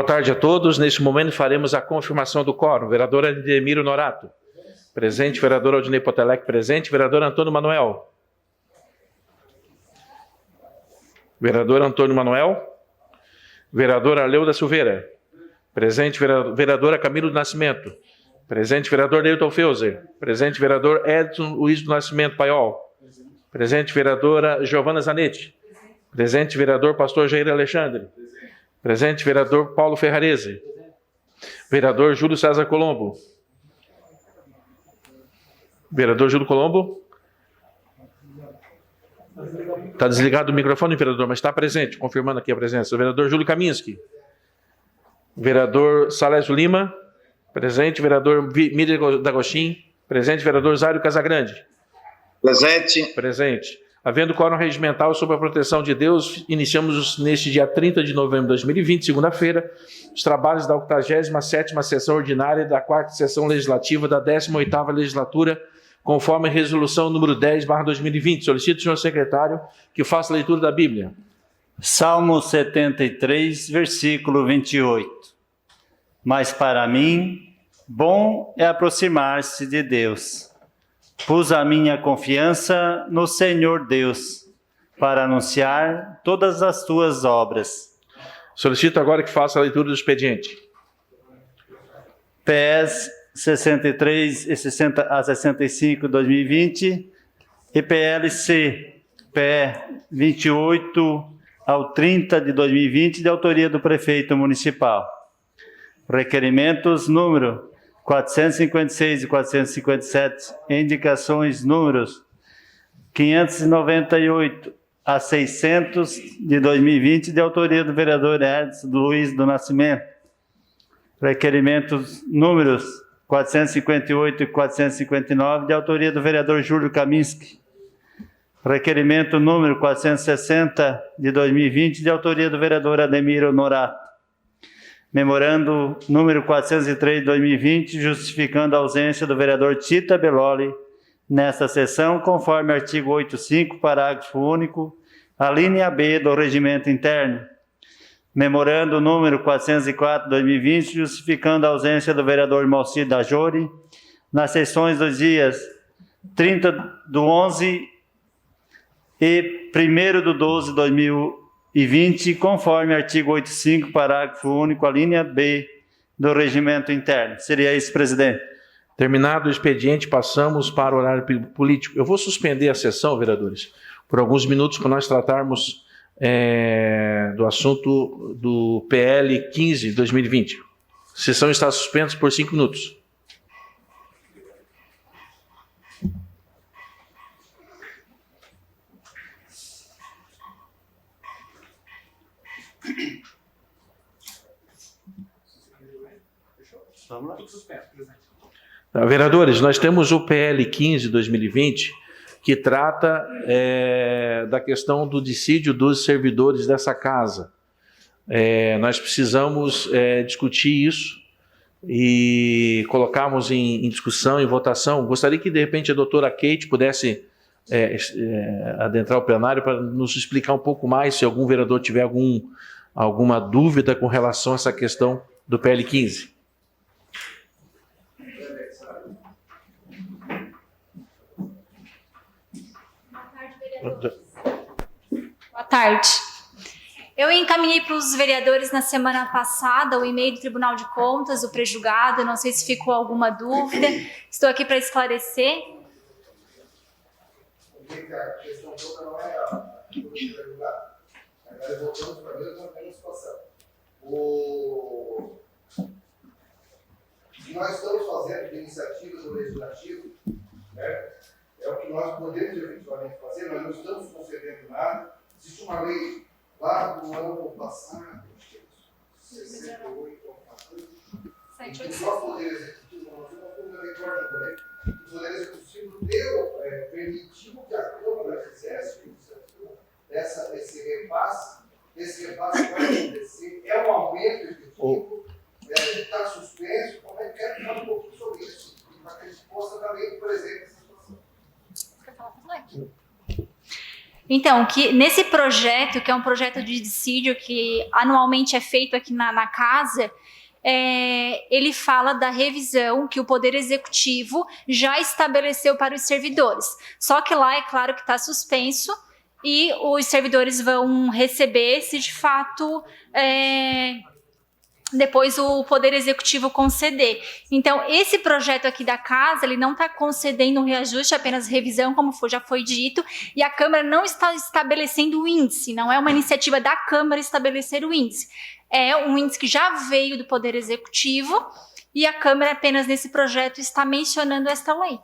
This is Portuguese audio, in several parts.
Boa tarde a todos. Neste momento faremos a confirmação do quórum. Vereador Ademiro Norato. Presente. Vereador Aldinei Potelec. Presente. Vereador Antônio Manuel. Vereador Antônio Manuel. Vereador Arleu da Silveira. Presente. Vereadora Camilo do Nascimento. Presente. Vereador Newton Feuser. Presente. Vereador Edson Luiz do Nascimento Paiol. Presente. Vereadora Giovana Zanetti. Presente. Vereador Pastor Jair Alexandre. Presente. Vereador Paulo Ferrarese. Vereador Júlio César Colombo. Vereador Júlio Colombo. Está desligado o microfone, vereador, mas está presente, confirmando aqui a presença. Vereador Júlio Kaminski. Vereador Salésio Lima. Presente. Vereador Miriam D'Agostin. Presente. Vereador Zário Casagrande. Presente. Presente. Havendo quórum regimental sob a proteção de Deus, iniciamos neste dia 30 de novembro de 2020, segunda-feira, os trabalhos da 87ª sessão ordinária da 4ª sessão legislativa da 18ª legislatura, conforme a resolução número 10/2020. Solicito, senhor secretário, que faça a leitura da Bíblia. Salmo 73, versículo 28. Mas para mim, bom é aproximar-se de Deus. Pus a minha confiança no Senhor Deus, para anunciar todas as tuas obras. Solicito agora que faça a leitura do expediente. PS 63 e 60 a 65, 2020, e PLC PE 28 ao 30 de 2020, de autoria do prefeito municipal. Requerimentos número 456 e 457, indicações números 598 a 600 de 2020, de autoria do vereador Edson Luiz do Nascimento. Requerimentos números 458 e 459, de autoria do vereador Júlio Kaminski. Requerimento número 460 de 2020, de autoria do vereador Ademiro Norato. Memorando número 403 de 2020, justificando a ausência do vereador Tita Beloli nesta sessão, conforme artigo 85, parágrafo único, a linha B do regimento interno. Memorando número 404 de 2020, justificando a ausência do vereador Moacir Dajori nas sessões dos dias 30/11 e 1º/12 de 2020, conforme artigo 85, parágrafo único, a linha B do regimento interno. Seria isso, presidente. Terminado o expediente, passamos para o horário político. Eu vou suspender a sessão, vereadores, por alguns minutos, para nós tratarmos do assunto do PL 15 de 2020. A sessão está suspensa por 5 minutos. Vereadores, nós temos o PL 15 de 2020, que trata da questão do dissídio dos servidores dessa casa. Nós precisamos discutir isso e colocarmos em discussão, em votação. Gostaria que, de repente, a doutora Kate pudesse adentrar o plenário para nos explicar um pouco mais, se algum vereador tiver alguma dúvida com relação a essa questão do PL 15. Boa tarde. Eu encaminhei para os vereadores na semana passada o e-mail do Tribunal de Contas, o prejulgado. Não sei se ficou alguma dúvida. Estou aqui para esclarecer. A questão toda não é a prejulgado. Agora voltamos para a mesma situação. O que nós estamos fazendo de iniciativa do Legislativo, né? É o que nós podemos efetivamente fazer, nós não estamos concedendo nada. Existe uma lei lá do ano passado, 68, que só o Poder Executivo, nós temos uma recorda também, o Poder Executivo permitiu que a Câmara fizesse esse repasse vai acontecer, é um aumento efetivo, está suspenso, como é que quero falar um pouquinho sobre isso, para que a gente possa também, por exemplo, essa situação. Então, que nesse projeto, que é um projeto de dissídio que anualmente é feito aqui na casa, ele fala da revisão que o Poder Executivo já estabeleceu para os servidores. Só que lá é claro que está suspenso e os servidores vão receber se de fato depois o Poder Executivo conceder. Então, esse projeto aqui da casa, ele não está concedendo um reajuste, apenas revisão, como já foi dito, e a Câmara não está estabelecendo o índice, não é uma iniciativa da Câmara estabelecer o índice. É um índice que já veio do Poder Executivo e a Câmara apenas nesse projeto está mencionando esta lei.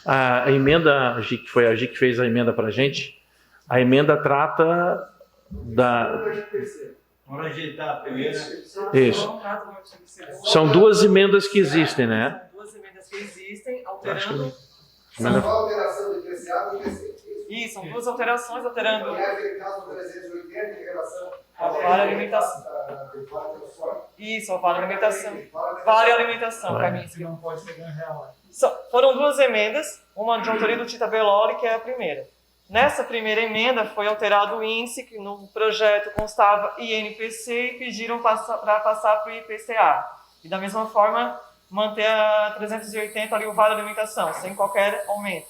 A emenda, foi a Gi que fez a emenda para a gente, a emenda trata Vamos ajeitar a primeira. Isso. São duas emendas que existem, né? São duas emendas que existem, alterando. Só a alteração do IPCA do IPC. Isso, são duas alterações alterando E aquele caso do 380 em relação a vale alimentação. Isso, a vale alimentação. Vale alimentação, Kaminski. Não pode ser ganho real. Foram duas emendas, uma de autoria do Tita Bellori, que é a primeira. Nessa primeira emenda foi alterado o índice, que no projeto constava INPC e pediram para passar para o IPCA. E da mesma forma, manter a 380 ali o vale alimentação, sem qualquer aumento.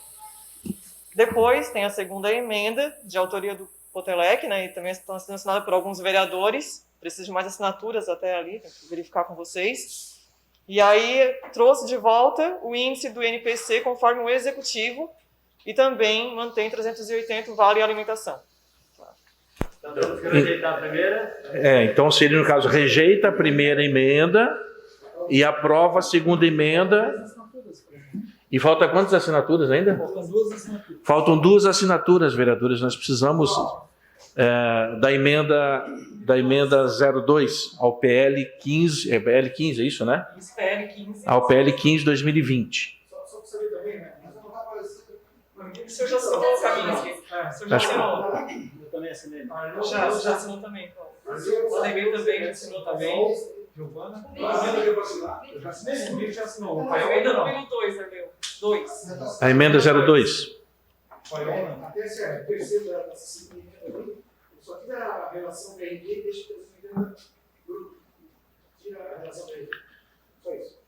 Depois tem a segunda emenda, de autoria do Potelec, né, e também está sendo assinada por alguns vereadores. Preciso de mais assinaturas até ali, tenho que verificar com vocês. E aí trouxe de volta o índice do INPC conforme o Executivo, e também mantém 380 vale alimentação. Então, temos que rejeitar a primeira. Então seria, no caso, rejeita a primeira emenda e aprova a segunda emenda. E falta quantas assinaturas ainda? Faltam duas assinaturas. Faltam duas assinaturas, vereadores. Nós precisamos da emenda 02 ao PL 15, PL 15, é isso, né? Isso, PL 15. Ao PL 15 2020. Só para saber também, né? Mas não está aparecendo. O senhor já assinou o Kaminski? O senhor já assinou? Eu também assinei. Já assinou também. O Ademir também já assinou também. Giovana. Emenda que eu vou assinar. Eu já assinei, comigo já assinou. A emenda número 2, Arleu. 2. A emenda 02. Até se é terceiro da segunda emenda ali, só tira a relação da RD e deixa a emenda grupo. Tira a relação da RD. Só isso.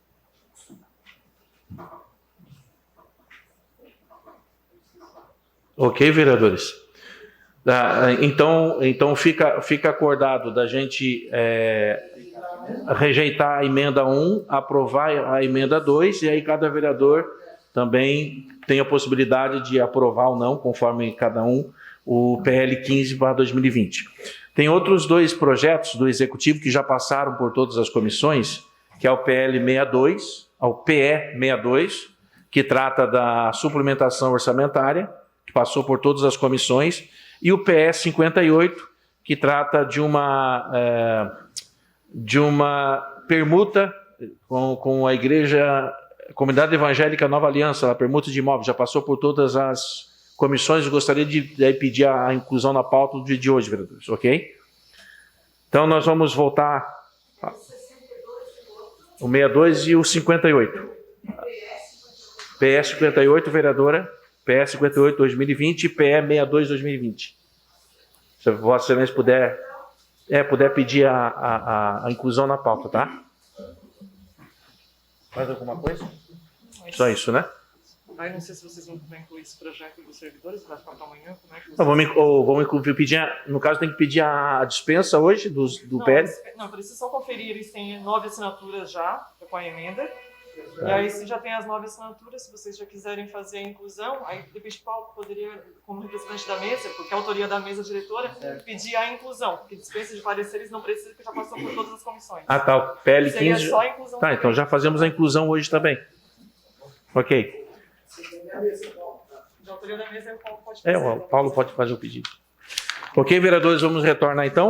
Ok, vereadores? Então fica acordado da gente rejeitar a emenda 1, aprovar a emenda 2, e aí cada vereador também tem a possibilidade de aprovar ou não, conforme cada um, o PL 15/2020. Tem outros dois projetos do Executivo que já passaram por todas as comissões, que é o PL 62, ao PE 62, que trata da suplementação orçamentária, que passou por todas as comissões, e o PE 58, que trata de uma permuta com a Igreja, Comunidade Evangélica Nova Aliança, a permuta de imóveis, já passou por todas as comissões. Eu gostaria de pedir a inclusão na pauta do dia de hoje, vereadores, ok? Então nós vamos voltar o 62 e o 58. PE 58, vereadora, PE 58 2020 e PE 62 2020. Se Vossa Excelência puder pedir a inclusão na pauta, tá? Mais alguma coisa? Só isso, né? Aí não sei se vocês vão incluir esse projeto dos servidores, vai ficar para amanhã, como é que vocês... Vamos pedir, no caso tem que pedir a dispensa hoje do PL? Não, precisa só conferir, eles têm 9 assinaturas já com a emenda. E aí, se já tem as 9 assinaturas, se vocês já quiserem fazer a inclusão, aí de repente Paulo poderia, como representante da mesa, porque a autoria da mesa diretora, pedir a inclusão, porque dispensa de pareceres não precisa, porque já passou por todas as comissões. Ah, tá, o PL 15... Seria só a inclusão. Tá, então já fazemos a inclusão hoje também. Ok. De autoria da mesa, o Paulo pode fazer. O Paulo pode fazer o pedido. Ok, vereadores, vamos retornar então.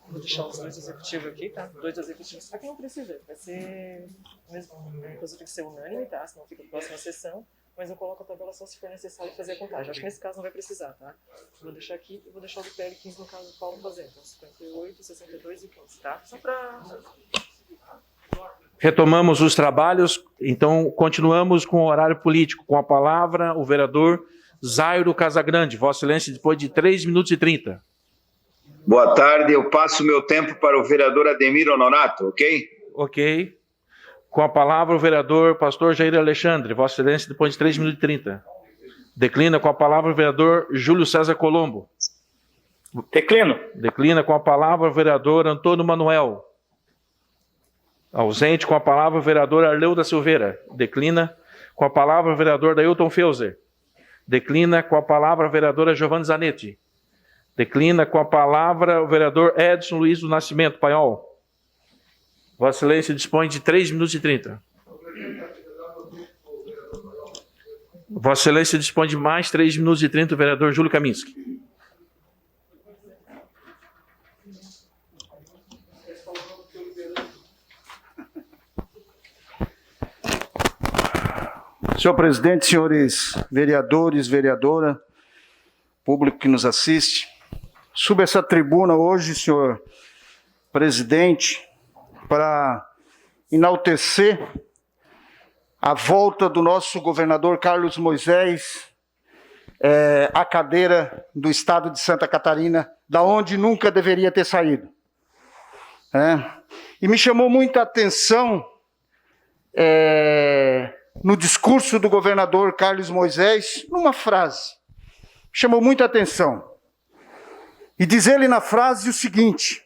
Vou deixar os dois executivos aqui, tá? 2 executivos. Aqui não precisa, vai ser mesmo. Inclusive tem que ser unânime, tá? Senão fica a próxima sessão. Mas eu coloco a tabela só se for necessário fazer a contagem. Acho que nesse caso não vai precisar, tá? Vou deixar aqui e vou deixar o do PL 15 no caso do Paulo fazer. Então 58, 62 e 15, tá? Só pra. Retomamos os trabalhos, então continuamos com o horário político. Com a palavra, o vereador Zairo Casagrande. Vossa Excelência, depois de 3 minutos e 30. Boa tarde, eu passo meu tempo para o vereador Ademir Honorato, ok? Ok. Com a palavra, o vereador Pastor Jair Alexandre. Vossa Excelência, depois de 3 minutos e 30. Declina com a palavra o vereador Júlio César Colombo. Declino. Declina com a palavra o vereador Antônio Manuel. Ausente com a palavra o vereador Arleu da Silveira. Declina com a palavra o vereador Dailton Feuser. Declina com a palavra a vereadora Giovanna Zanetti. Declina com a palavra o vereador Edson Luiz do Nascimento Paiol. Vossa Excelência dispõe de 3 minutos e 30. Vossa Excelência dispõe de mais 3 minutos e 30, o vereador Júlio Kaminski. Senhor presidente, senhores vereadores, vereadora, público que nos assiste, subo essa tribuna hoje, senhor presidente, para enaltecer a volta do nosso governador Carlos Moisés à cadeira do estado de Santa Catarina, da onde nunca deveria ter saído. E me chamou muita atenção no discurso do governador Carlos Moisés, numa frase, chamou muita atenção. E diz ele na frase o seguinte,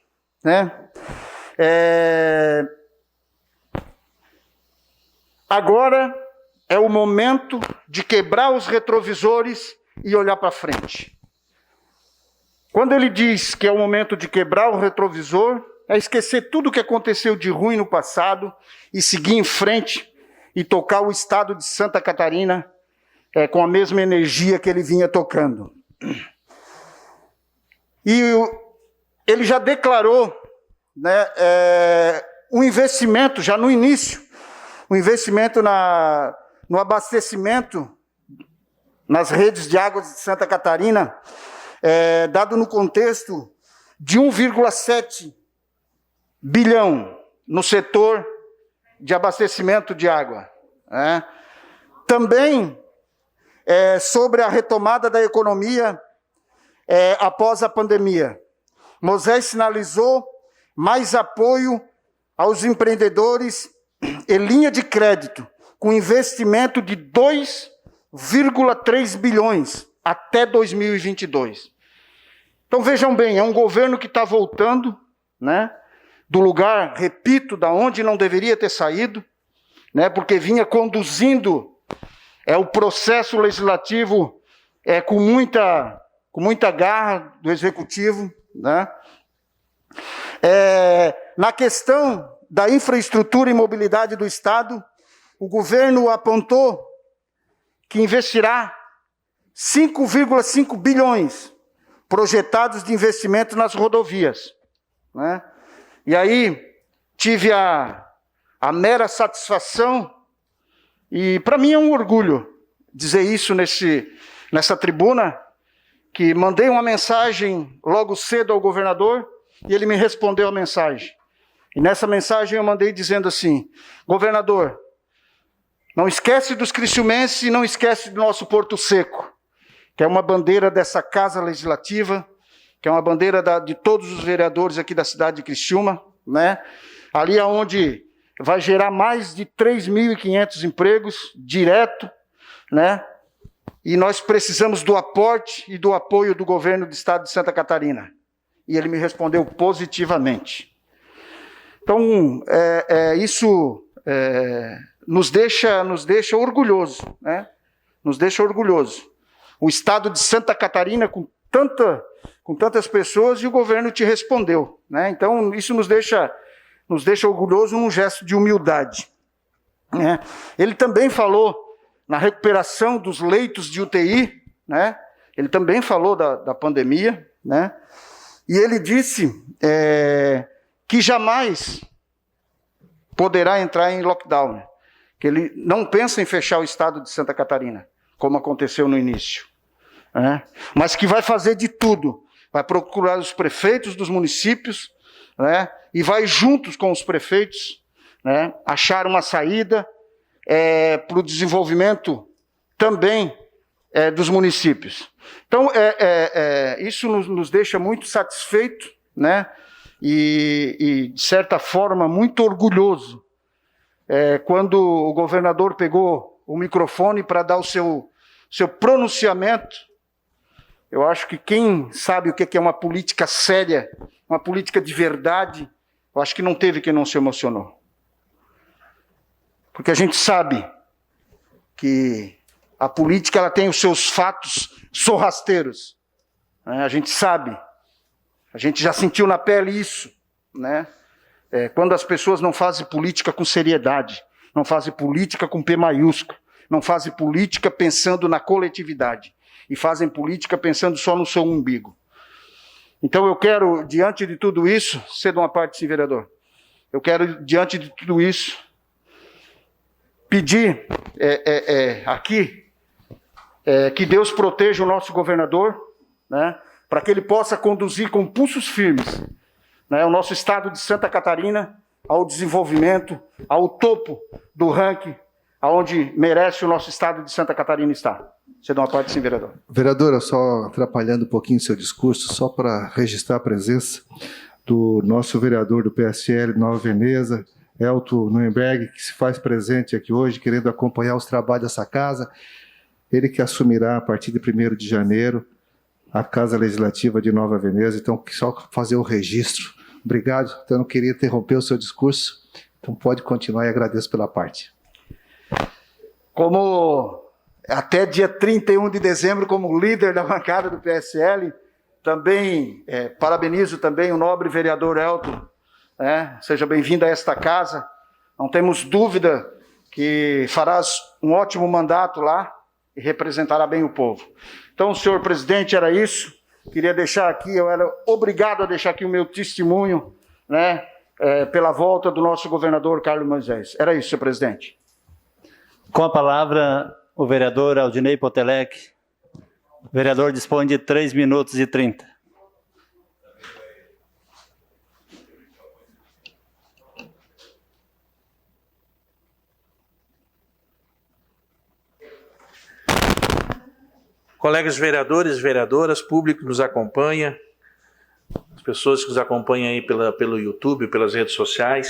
agora é o momento de quebrar os retrovisores e olhar para frente. Quando ele diz que é o momento de quebrar o retrovisor, é esquecer tudo o que aconteceu de ruim no passado e seguir em frente e tocar o estado de Santa Catarina com a mesma energia que ele vinha tocando. E ele já declarou um investimento, já no início, um investimento no abastecimento nas redes de águas de Santa Catarina, dado no contexto de 1,7 bilhão no setor de abastecimento de água. Também sobre a retomada da economia após a pandemia. Moisés sinalizou mais apoio aos empreendedores e linha de crédito, com investimento de 2,3 bilhões até 2022. Então vejam bem, é um governo que está voltando, do lugar, repito, da onde não deveria ter saído, porque vinha conduzindo o processo legislativo com muita garra do executivo, na questão da infraestrutura e mobilidade do Estado, o governo apontou que investirá 5,5 bilhões projetados de investimento nas rodovias. E aí tive a mera satisfação, e para mim é um orgulho dizer isso nessa tribuna, que mandei uma mensagem logo cedo ao governador, e ele me respondeu a mensagem. E nessa mensagem eu mandei dizendo assim: governador, não esquece dos criciumenses e não esquece do nosso Porto Seco, que é uma bandeira dessa Casa Legislativa, que é uma bandeira de todos os vereadores aqui da cidade de Criciúma, ali onde vai gerar mais de 3.500 empregos direto, e nós precisamos do aporte e do apoio do governo do estado de Santa Catarina. E ele me respondeu positivamente. Então, isso nos deixa orgulhosos, nos deixa orgulhosos. O estado de Santa Catarina com tantas pessoas e o governo te respondeu, Então, isso nos deixa orgulhosos num gesto de humildade. Ele também falou na recuperação dos leitos de UTI, Ele também falou da pandemia, E ele disse que jamais poderá entrar em lockdown, que ele não pensa em fechar o estado de Santa Catarina, como aconteceu no início, mas que vai fazer de tudo, vai procurar os prefeitos dos municípios, e vai juntos com os prefeitos, né, achar uma saída para o desenvolvimento também dos municípios. Então, isso nos deixa muito satisfeito, né, e, de certa forma, muito orgulhoso, quando o governador pegou o microfone para dar o seu pronunciamento. Eu acho que quem sabe o que é uma política séria, uma política de verdade, eu acho que não teve quem não se emocionou. Porque a gente sabe que a política ela tem os seus fatos sorrasteiros, né? A gente sabe, a gente já sentiu na pele isso, né? Quando as pessoas não fazem política com seriedade, não fazem política com P maiúsculo, não fazem política pensando na coletividade, e fazem política pensando só no seu umbigo. Então eu quero, diante de tudo isso, cedo uma parte, sim, vereador, eu quero, diante de tudo isso, pedir aqui que Deus proteja o nosso governador, né, para que ele possa conduzir com pulsos firmes, né, o nosso estado de Santa Catarina ao desenvolvimento, ao topo do ranking, aonde merece o nosso estado de Santa Catarina estar. Você dá uma parte, sim, vereador. Vereadora, só atrapalhando um pouquinho o seu discurso, só para registrar a presença do nosso vereador do PSL de Nova Veneza, Elton Nuemberg, que se faz presente aqui hoje, querendo acompanhar os trabalhos dessa casa. Ele que assumirá, a partir de 1º de janeiro, a Casa Legislativa de Nova Veneza. Então, só fazer o registro. Obrigado. Então, eu não queria interromper o seu discurso. Então, pode continuar e agradeço pela parte. Como até dia 31 de dezembro, como líder da bancada do PSL, também parabenizo também o nobre vereador Elton. Seja bem-vindo a esta casa. Não temos dúvida que farás um ótimo mandato lá e representará bem o povo. Então, senhor presidente, era isso. Queria deixar aqui, eu era obrigado a deixar aqui o meu testemunho, né, pela volta do nosso governador Carlos Moisés. Era isso, senhor presidente. Com a palavra, o vereador Aldinei Potelec. O vereador dispõe de 3 minutos e 30. Colegas vereadores, vereadoras, público que nos acompanha, as pessoas que nos acompanham aí pelo YouTube, pelas redes sociais,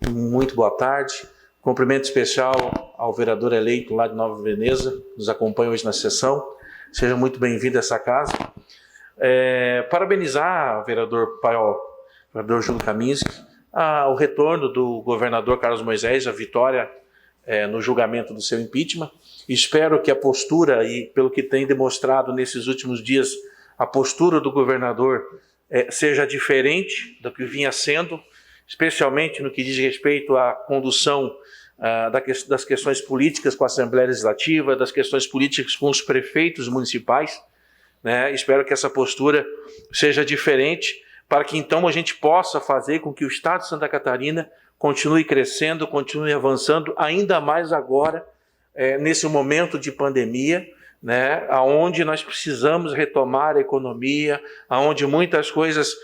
muito boa tarde. Cumprimento especial ao vereador eleito lá de Nova Veneza, que nos acompanha hoje na sessão. Seja muito bem-vindo a essa casa. Parabenizar o vereador Paiol, o vereador Júlio Kaminski, o retorno do governador Carlos Moisés, a vitória no julgamento do seu impeachment. Espero que a postura, e pelo que tem demonstrado nesses últimos dias, a postura do governador seja diferente do que vinha sendo, especialmente no que diz respeito à condução das questões políticas com a Assembleia Legislativa, das questões políticas com os prefeitos municipais, né? Espero que essa postura seja diferente, para que então a gente possa fazer com que o Estado de Santa Catarina continue crescendo, continue avançando, ainda mais agora, nesse momento de pandemia, né, onde nós precisamos retomar a economia, onde muitas coisas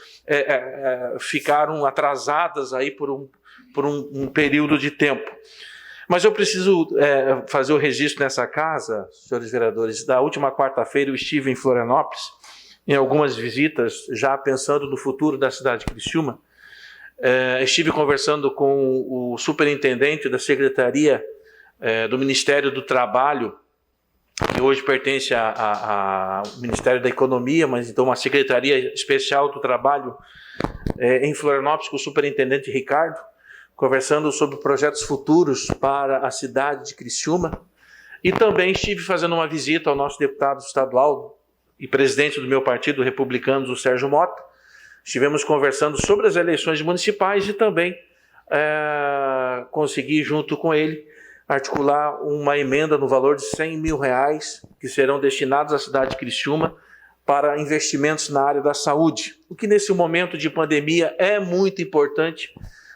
ficaram atrasadas aí por um período de tempo. Mas eu preciso fazer o registro nessa casa, senhores vereadores. Da última quarta-feira eu estive em Florianópolis, em algumas visitas, já pensando no futuro da cidade de Criciúma. Estive conversando com o superintendente da Secretaria do Ministério do Trabalho, que hoje pertence ao Ministério da Economia, mas então uma Secretaria Especial do Trabalho em Florianópolis, com o superintendente Ricardo, conversando sobre projetos futuros para a cidade de Criciúma. E também estive fazendo uma visita ao nosso deputado estadual e presidente do meu partido, Republicanos, o Sérgio Mota. Estivemos conversando sobre as eleições municipais e também consegui, junto com ele, articular uma emenda no valor de R$100 mil, que serão destinados à cidade de Criciúma para investimentos na área da saúde, o que nesse momento de pandemia é muito importante,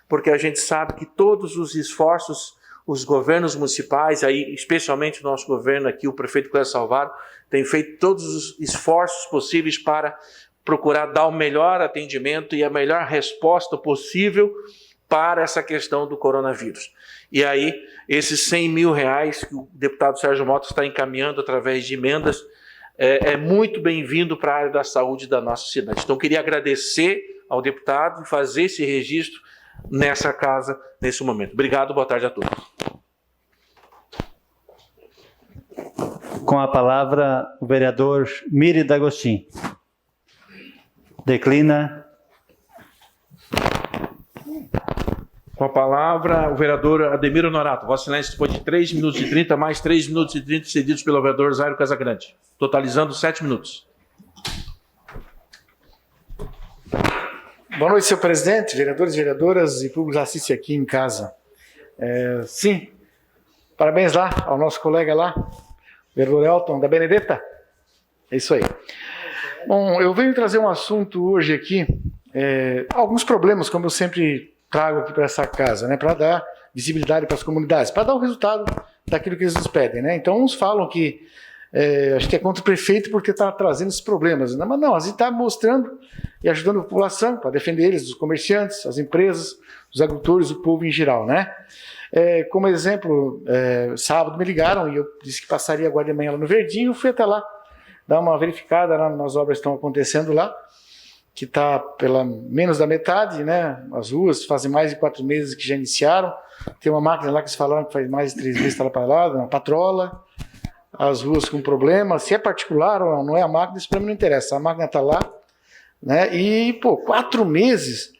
porque a gente sabe que todos os esforços, os governos municipais, aí, especialmente o nosso governo aqui, o prefeito Clécio Salvaro, tem feito todos os esforços possíveis para procurar dar o melhor atendimento e a melhor resposta possível para essa questão do coronavírus. E aí, esses 100 mil reais que o deputado Sérgio Mota está encaminhando através de emendas, é muito bem-vindo para a área da saúde da nossa cidade. Então, eu queria agradecer ao deputado e fazer esse registro nessa casa, nesse momento. Obrigado, boa tarde a todos. Com a palavra, o vereador Miri D'Agostin. Declina. Com a palavra, o vereador Ademir Honorato. Vossa Excelência dispõe de 3 minutos e 30, mais 3 minutos e 30 cedidos pelo vereador Zairo Casagrande, totalizando 7 minutos. Boa noite, senhor presidente, vereadores e vereadoras e público que assiste aqui em casa. Sim, parabéns lá ao nosso colega lá, vereador Elton da Benedetta. É isso aí. Bom, eu venho trazer um assunto hoje aqui, alguns problemas, como eu sempre trago aqui para essa casa, né, para dar visibilidade para as comunidades, para dar o resultado daquilo que eles nos pedem, né? Então, uns falam que a gente é contra o prefeito porque está trazendo esses problemas, né? Mas não, a gente está mostrando e ajudando a população para defender eles, os comerciantes, as empresas, os agricultores, o povo em geral, né? Como exemplo, sábado me ligaram e eu disse que passaria agora de manhã lá no Verdinho, fui até lá dar uma verificada lá nas obras que estão acontecendo lá, que está pela menos da metade, né? As ruas fazem mais de 4 meses que já iniciaram, tem uma máquina lá que se falaram que faz mais de 3 meses que está lá parada, uma patrola, as ruas com problema, se é particular ou não é a máquina, isso para mim não interessa, a máquina está lá, né? E, 4 meses,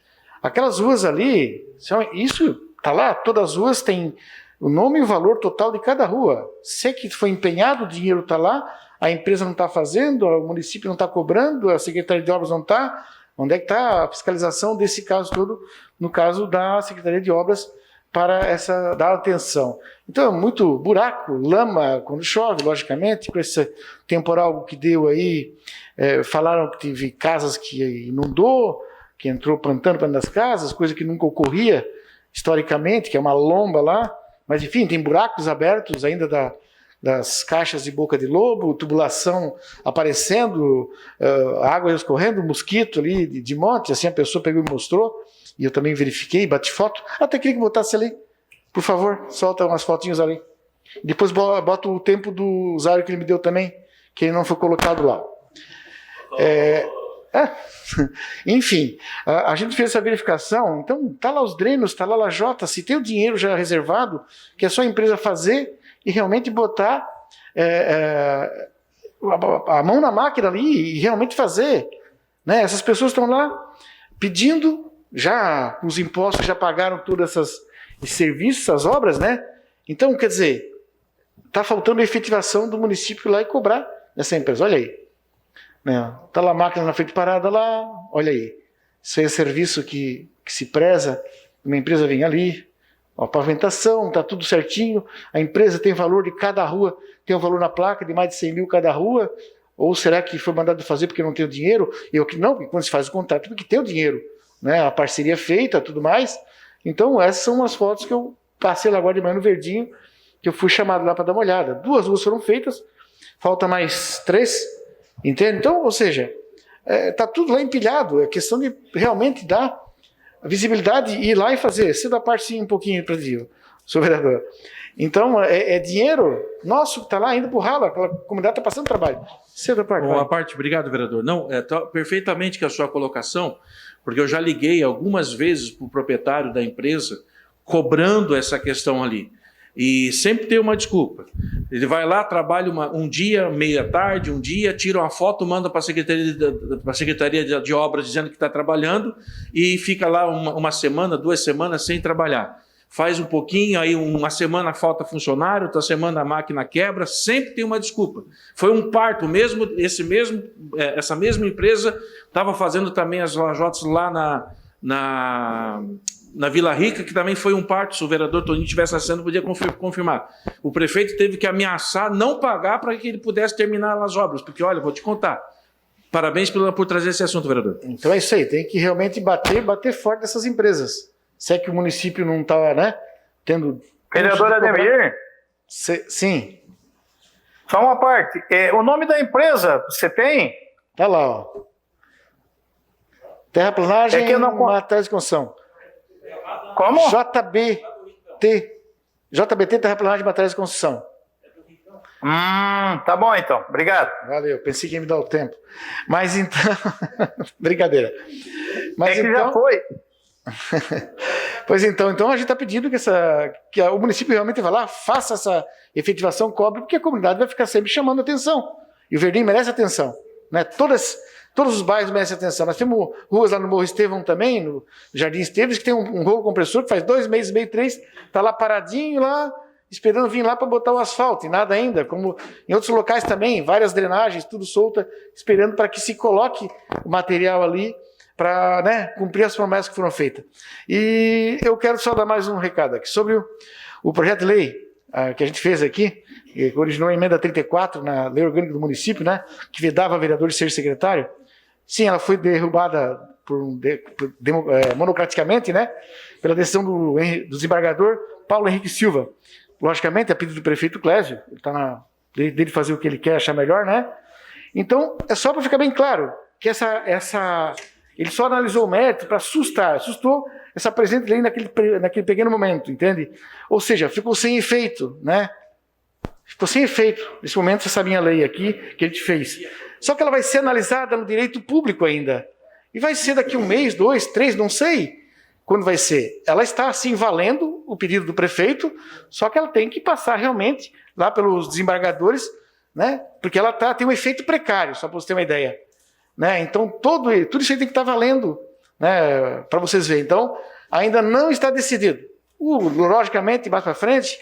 aquelas ruas ali, isso está lá, todas as ruas têm o nome e o valor total de cada rua, sei que foi empenhado, o dinheiro está lá, a empresa não está fazendo, o município não está cobrando, a Secretaria de Obras não está, onde é que está a fiscalização desse caso todo, no caso da Secretaria de Obras, para dar atenção. Então, muito buraco, lama, quando chove, logicamente, com esse temporal que deu aí, falaram que teve casas que inundou, que entrou plantando para dentro das casas, coisa que nunca ocorria historicamente, que é uma lomba lá, mas enfim, tem buracos abertos ainda das caixas de boca de lobo, tubulação aparecendo, água escorrendo, mosquito ali de monte, assim a pessoa pegou e mostrou, e eu também verifiquei, bati foto, até queria que botasse ali, por favor, solta umas fotinhas ali. Depois bota o tempo do usuário que ele me deu também, que ele não foi colocado lá. Enfim, a gente fez essa verificação, então tá lá os drenos, tá lá a lajota, se tem o dinheiro já reservado, que é só a empresa fazer e realmente botar a mão na máquina ali e realmente fazer, né? Essas pessoas estão lá pedindo, já os impostos já pagaram todos esses serviços, essas obras, né? Então, quer dizer, está faltando a efetivação do município lá e cobrar dessa empresa, olha aí. Está lá a máquina na frente parada lá, olha aí. Isso aí é serviço que se preza, uma empresa vem ali, a pavimentação, está tudo certinho, a empresa tem valor de cada rua, tem um valor na placa de mais de 100 mil cada rua, ou será que foi mandado fazer porque não tem o dinheiro? Não, porque quando se faz o contrato, porque tem o dinheiro, né? A parceria feita, tudo mais. Então, essas são as fotos que eu passei lá agora de manhã no Verdinho, que eu fui chamado lá para dar uma olhada. 2 ruas foram feitas, falta mais 3, entende? Então, ou seja, está tudo lá empilhado, é questão de realmente dar visibilidade e ir lá e fazer. Cedo a parte sim um pouquinho para o senhor vereador. Então, é dinheiro nosso que está lá indo para o ralo, aquela comunidade está passando trabalho. Cedo a parte. Bom, a parte, obrigado, vereador. Não, perfeitamente que a sua colocação, porque eu já liguei algumas vezes para o proprietário da empresa cobrando essa questão ali. E sempre tem uma desculpa. Ele vai lá, trabalha um dia, meia tarde, um dia, tira uma foto, manda para a Secretaria de Obras dizendo que está trabalhando e fica lá uma semana, 2 semanas sem trabalhar. Faz um pouquinho, aí uma semana falta funcionário, outra semana a máquina quebra, sempre tem uma desculpa. Foi um parto, essa mesma empresa estava fazendo também as lajotas lá na Vila Rica, que também foi um parto, se o vereador Toninho estivesse acessando, podia confirmar. O prefeito teve que ameaçar não pagar para que ele pudesse terminar as obras, porque, olha, vou te contar. Parabéns por trazer esse assunto, vereador. Então é isso aí, tem que realmente bater forte dessas empresas. Se é que o município não está, né, tendo... Vereador Ademir? Sim. Só uma parte. O nome da empresa, você tem? Tá lá, ó. Terraplanagem, matéria de construção. Como? JBT, Terraplanagem de Materiais de Construção. Tá bom então. Obrigado. Valeu, pensei que ia me dar o tempo. Mas então... Brincadeira. Mas é que então... já foi. Pois então a gente está pedindo que o município realmente vá lá, faça essa efetivação, cobre, porque a comunidade vai ficar sempre chamando atenção. E o Verdinho merece atenção, né? Todos os bairros merecem atenção. Nós temos ruas lá no Morro Estevão também, no Jardim Esteves, que tem um rolo compressor que faz 2 meses, meio 3, está lá paradinho, lá, esperando vir lá para botar o asfalto, e nada ainda. Como em outros locais também, várias drenagens, tudo solta, esperando para que se coloque o material ali, para, né, cumprir as promessas que foram feitas. E eu quero só dar mais um recado aqui sobre o projeto de lei que a gente fez aqui, que originou a emenda 34 na lei orgânica do município, né, que vedava vereador de ser secretário. Sim, ela foi derrubada monocraticamente, né, pela decisão do desembargador Paulo Henrique Silva. Logicamente, a pedido do prefeito Clésio, ele está dele fazer o que ele quer, achar melhor, né? Então, é só para ficar bem claro que ele só analisou o mérito para assustou essa presente lei naquele pequeno momento, entende? Ou seja, ficou sem efeito, né? Ficou sem efeito, nesse momento, essa minha lei aqui, que a gente fez. Só que ela vai ser analisada no direito público ainda. E vai ser daqui 1 mês, 2, 3, não sei quando vai ser. Ela está, assim, valendo o pedido do prefeito, só que ela tem que passar realmente lá pelos desembargadores, né? Porque ela tem um efeito precário, só para você ter uma ideia. Né? Então, tudo isso aí tem que estar valendo, né, para vocês verem. Então, ainda não está decidido. Logicamente, mais para frente,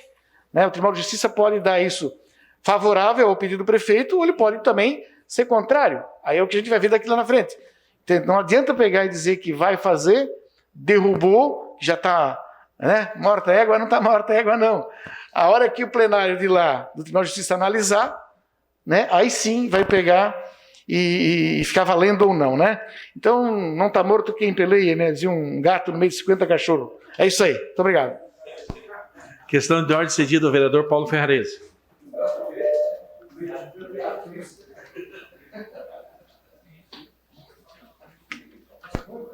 né, o Tribunal de Justiça pode dar isso favorável ao pedido do prefeito, ou ele pode também ser contrário. Aí é o que a gente vai ver daqui lá na frente. Então, não adianta pegar e dizer que vai fazer, derrubou, já está, né, morta a égua, não está morta a égua, não. A hora que o plenário de lá, do Tribunal de Justiça analisar, né, aí sim vai pegar e ficar valendo ou não, né? Então, não está morto quem peleia, né? Dizia um gato no meio de 50 cachorros. É isso aí. Muito obrigado. Questão de ordem cedida ao vereador Paulo Ferrarese.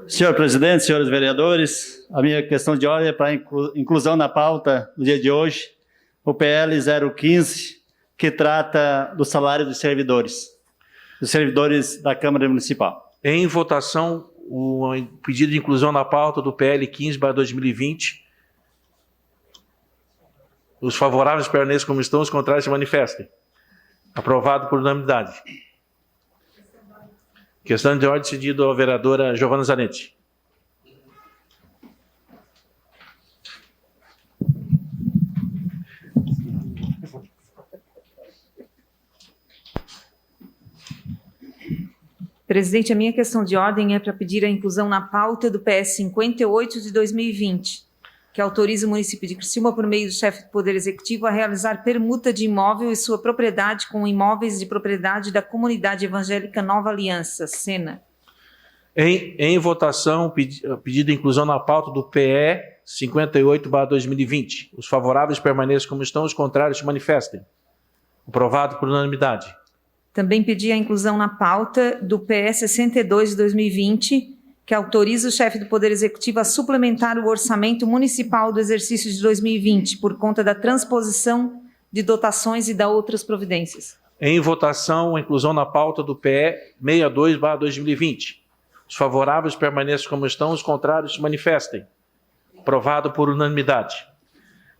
Senhor presidente, senhores vereadores, a minha questão de ordem é para inclusão na pauta do dia de hoje, o PL 015, que trata do salário dos servidores da Câmara Municipal. Em votação, o pedido de inclusão na pauta do PL 15/2020. Os favoráveis permaneçam como estão, os contrários se manifestem. Aprovado por unanimidade. Questão de ordem cedida à vereadora Giovana Zanetti. Presidente, a minha questão de ordem é para pedir a inclusão na pauta do PS 58 de 2020, que autoriza o município de Criciúma, por meio do chefe do Poder Executivo, a realizar permuta de imóvel e sua propriedade com imóveis de propriedade da Comunidade Evangélica Nova Aliança, SENA. Em votação, pedido de inclusão na pauta do PE 58/2020. Os favoráveis permaneçam como estão, os contrários se manifestem. Aprovado por unanimidade. Também pedi a inclusão na pauta do PE 62 de 2020, que autoriza o chefe do Poder Executivo a suplementar o orçamento municipal do exercício de 2020, por conta da transposição de dotações e da outras providências. Em votação, a inclusão na pauta do PE 62/2020. Os favoráveis permaneçam como estão, os contrários se manifestem. Aprovado por unanimidade.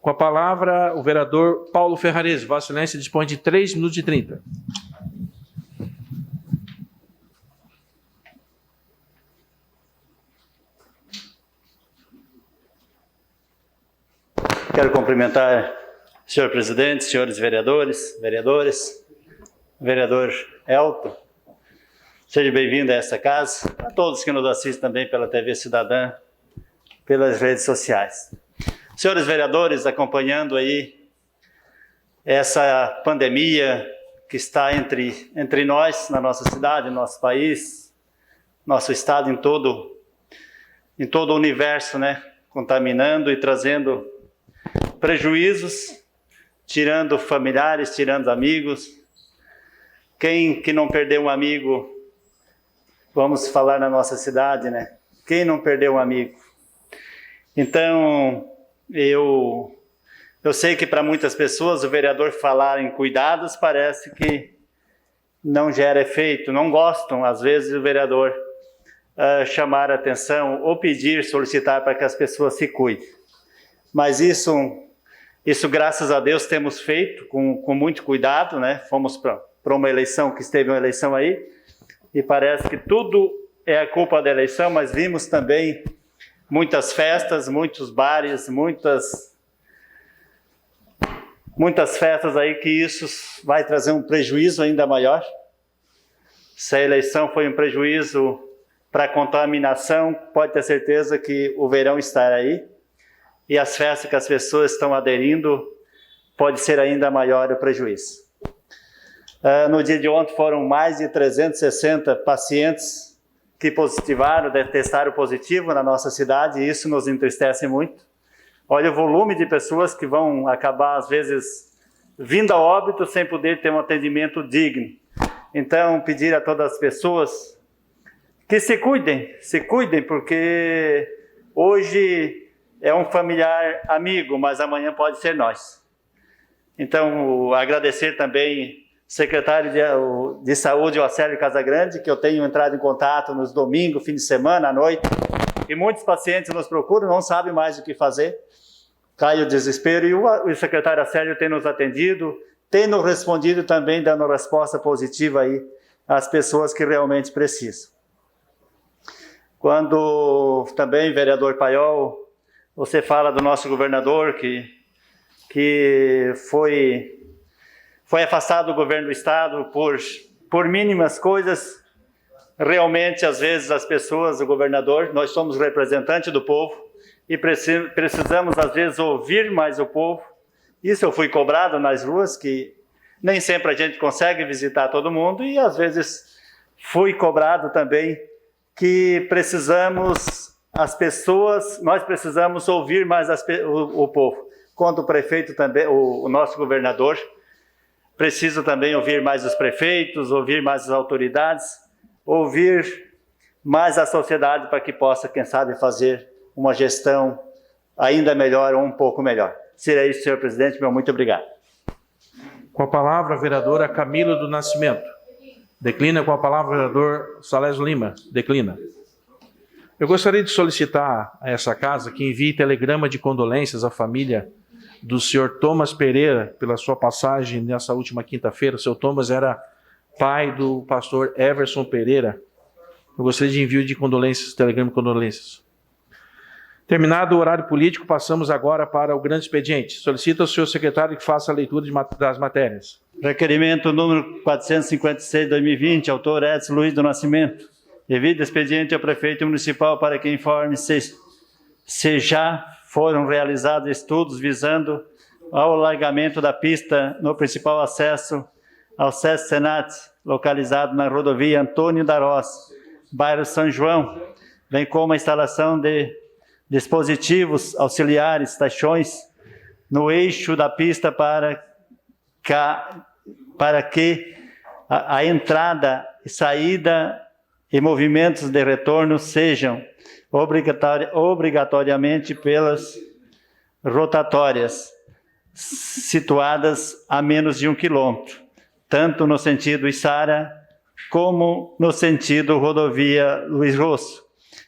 Com a palavra, o vereador Paulo Ferrarese. Vossa Excelência dispõe de 3 minutos e 30. Quero cumprimentar o senhor presidente, senhores vereadores, vereador Elton. Seja bem-vindo a esta casa, a todos que nos assistem também pela TV Cidadã, pelas redes sociais. Senhores vereadores, acompanhando aí essa pandemia que está entre nós, na nossa cidade, no nosso país, nosso estado, em todo o universo, né? Contaminando e trazendo prejuízos, tirando familiares, tirando amigos. Quem que não perdeu um amigo, vamos falar na nossa cidade, né? Quem não perdeu um amigo? Então, eu sei que para muitas pessoas o vereador falar em cuidados parece que não gera efeito, não gostam, às vezes, o vereador chamar a atenção ou pedir, solicitar para que as pessoas se cuidem. Mas isso graças a Deus, temos feito com muito cuidado, né? Fomos para uma eleição, que esteve uma eleição aí, e parece que tudo é a culpa da eleição, mas vimos também muitas festas, muitos bares, muitas festas aí, que isso vai trazer um prejuízo ainda maior. Se a eleição foi um prejuízo para a contaminação, pode ter certeza que o verão está aí, e as festas que as pessoas estão aderindo, pode ser ainda maior o prejuízo. No dia de ontem foram mais de 360 pacientes que testaram positivo na nossa cidade, e isso nos entristece muito. Olha o volume de pessoas que vão acabar, às vezes, vindo a óbito sem poder ter um atendimento digno. Então, pedir a todas as pessoas que se cuidem, porque hoje é um familiar amigo, mas amanhã pode ser nós. Então, agradecer também o secretário de Saúde, o Acélio Casagrande, que eu tenho entrado em contato nos domingos, fim de semana, à noite, e muitos pacientes nos procuram, não sabem mais o que fazer, cai o desespero, e o secretário Acélio tem nos atendido, tem nos respondido também, dando resposta positiva aí às pessoas que realmente precisam. Quando também, vereador Paiol, você fala do nosso governador que foi afastado do governo do estado por mínimas coisas. Realmente, às vezes, as pessoas, o governador, nós somos representantes do povo e precisamos, às vezes, ouvir mais o povo. Isso eu fui cobrado nas ruas, que nem sempre a gente consegue visitar todo mundo, e às vezes fui cobrado também que nós precisamos ouvir mais o povo. Quanto o prefeito também, o nosso governador, preciso também ouvir mais os prefeitos, ouvir mais as autoridades, ouvir mais a sociedade para que possa, quem sabe, fazer uma gestão ainda melhor ou um pouco melhor. Seria isso, senhor presidente. Meu muito obrigado. Com a palavra, a vereadora Camila do Nascimento. Declina. Com a palavra, o vereador Salésio Lima. Declina. Eu gostaria de solicitar a essa casa que envie telegrama de condolências à família do senhor Thomas Pereira pela sua passagem nessa última quinta-feira. O senhor Thomas era pai do pastor Everson Pereira. Eu gostaria de envio de condolências, telegrama de condolências. Terminado o horário político, passamos agora para o grande expediente. Solicito ao senhor secretário que faça a leitura das matérias. Requerimento número 456/2020, autor Edson Luiz do Nascimento. Devido expediente ao prefeito municipal para que informe se já foram realizados estudos visando ao alargamento da pista no principal acesso ao SESC Senat, localizado na rodovia Antônio da Roça, bairro São João, bem como a instalação de dispositivos auxiliares, taxões, no eixo da pista para que a entrada e saída e movimentos de retorno sejam obrigatoriamente pelas rotatórias situadas a menos de 1 quilômetro, tanto no sentido Içara como no sentido rodovia Luiz Rosso.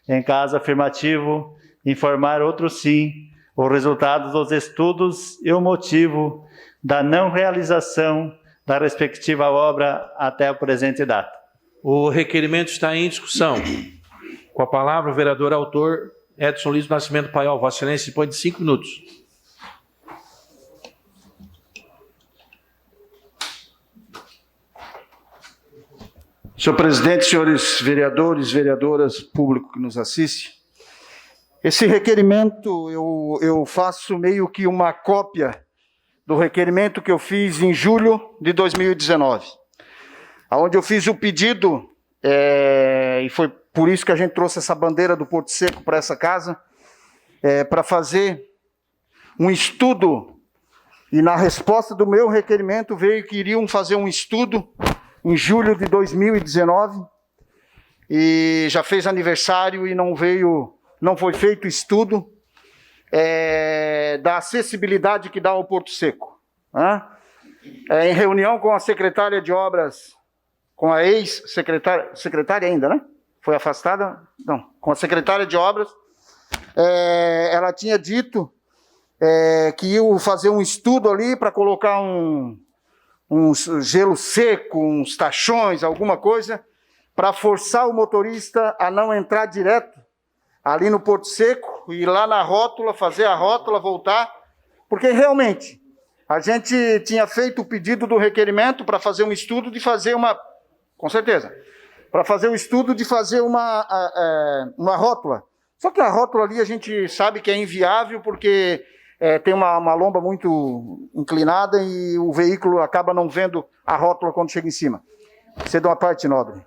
Em caso afirmativo, informar outro sim o resultado dos estudos e o motivo da não realização da respectiva obra até a presente data. O requerimento está em discussão. Com a palavra, o vereador autor Edson Luiz do Nascimento Paiol. Vossa Excelência dispõe de 5 minutos. Senhor presidente, senhores vereadores, vereadoras, público que nos assiste, esse requerimento eu faço meio que uma cópia do requerimento que eu fiz em julho de 2019, onde eu fiz o pedido, e foi por isso que a gente trouxe essa bandeira do Porto Seco para essa casa, para fazer um estudo, e na resposta do meu requerimento veio que iriam fazer um estudo em julho de 2019, e já fez aniversário e não foi feito estudo, da acessibilidade que dá ao Porto Seco. Né? Em reunião com a secretária de obras, com a secretária ainda, né? Foi afastada? Não, com a secretária de obras, ela tinha dito que ia fazer um estudo ali para colocar um gelo seco, uns tachões, alguma coisa, para forçar o motorista a não entrar direto ali no Porto Seco, ir lá na rótula, fazer a rótula, voltar, porque realmente a gente tinha feito o pedido do requerimento para fazer um estudo de fazer uma, com certeza, para fazer o estudo de fazer uma rótula. Só que a rótula ali a gente sabe que é inviável porque tem uma lomba muito inclinada e o veículo acaba não vendo a rótula quando chega em cima. Você dá uma parte, Nobre.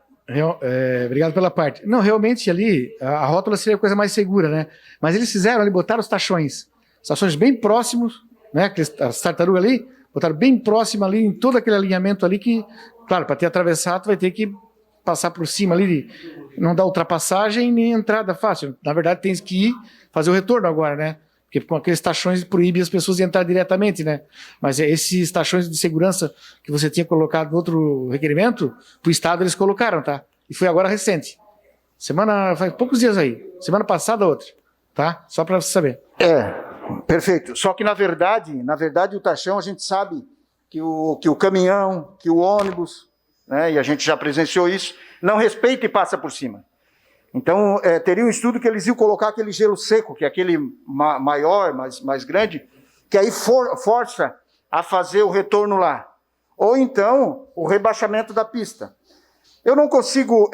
Obrigado pela parte. Não, realmente ali a rótula seria a coisa mais segura, né? Mas eles fizeram ali, botaram os tachões bem próximos, né? As tartarugas ali, botaram bem próximo ali, em todo aquele alinhamento ali que, claro, para ter atravessado vai ter que passar por cima ali, não dá ultrapassagem nem entrada fácil. Na verdade tem que ir fazer o retorno agora, né? Porque com aqueles tachões proíbe as pessoas de entrar diretamente, né? Mas esses tachões de segurança que você tinha colocado no outro requerimento, para o Estado eles colocaram, tá? E foi agora recente. Faz poucos dias aí. Semana passada, outra. Tá? Só para você saber. Perfeito. Só que, na verdade, o tachão, a gente sabe que o caminhão, que o ônibus, né? E a gente já presenciou isso, não respeita e passa por cima. Então, teria um estudo que eles iam colocar aquele gelo seco, que é aquele maior, mais grande, que aí força a fazer o retorno lá. Ou então, o rebaixamento da pista. Eu não consigo,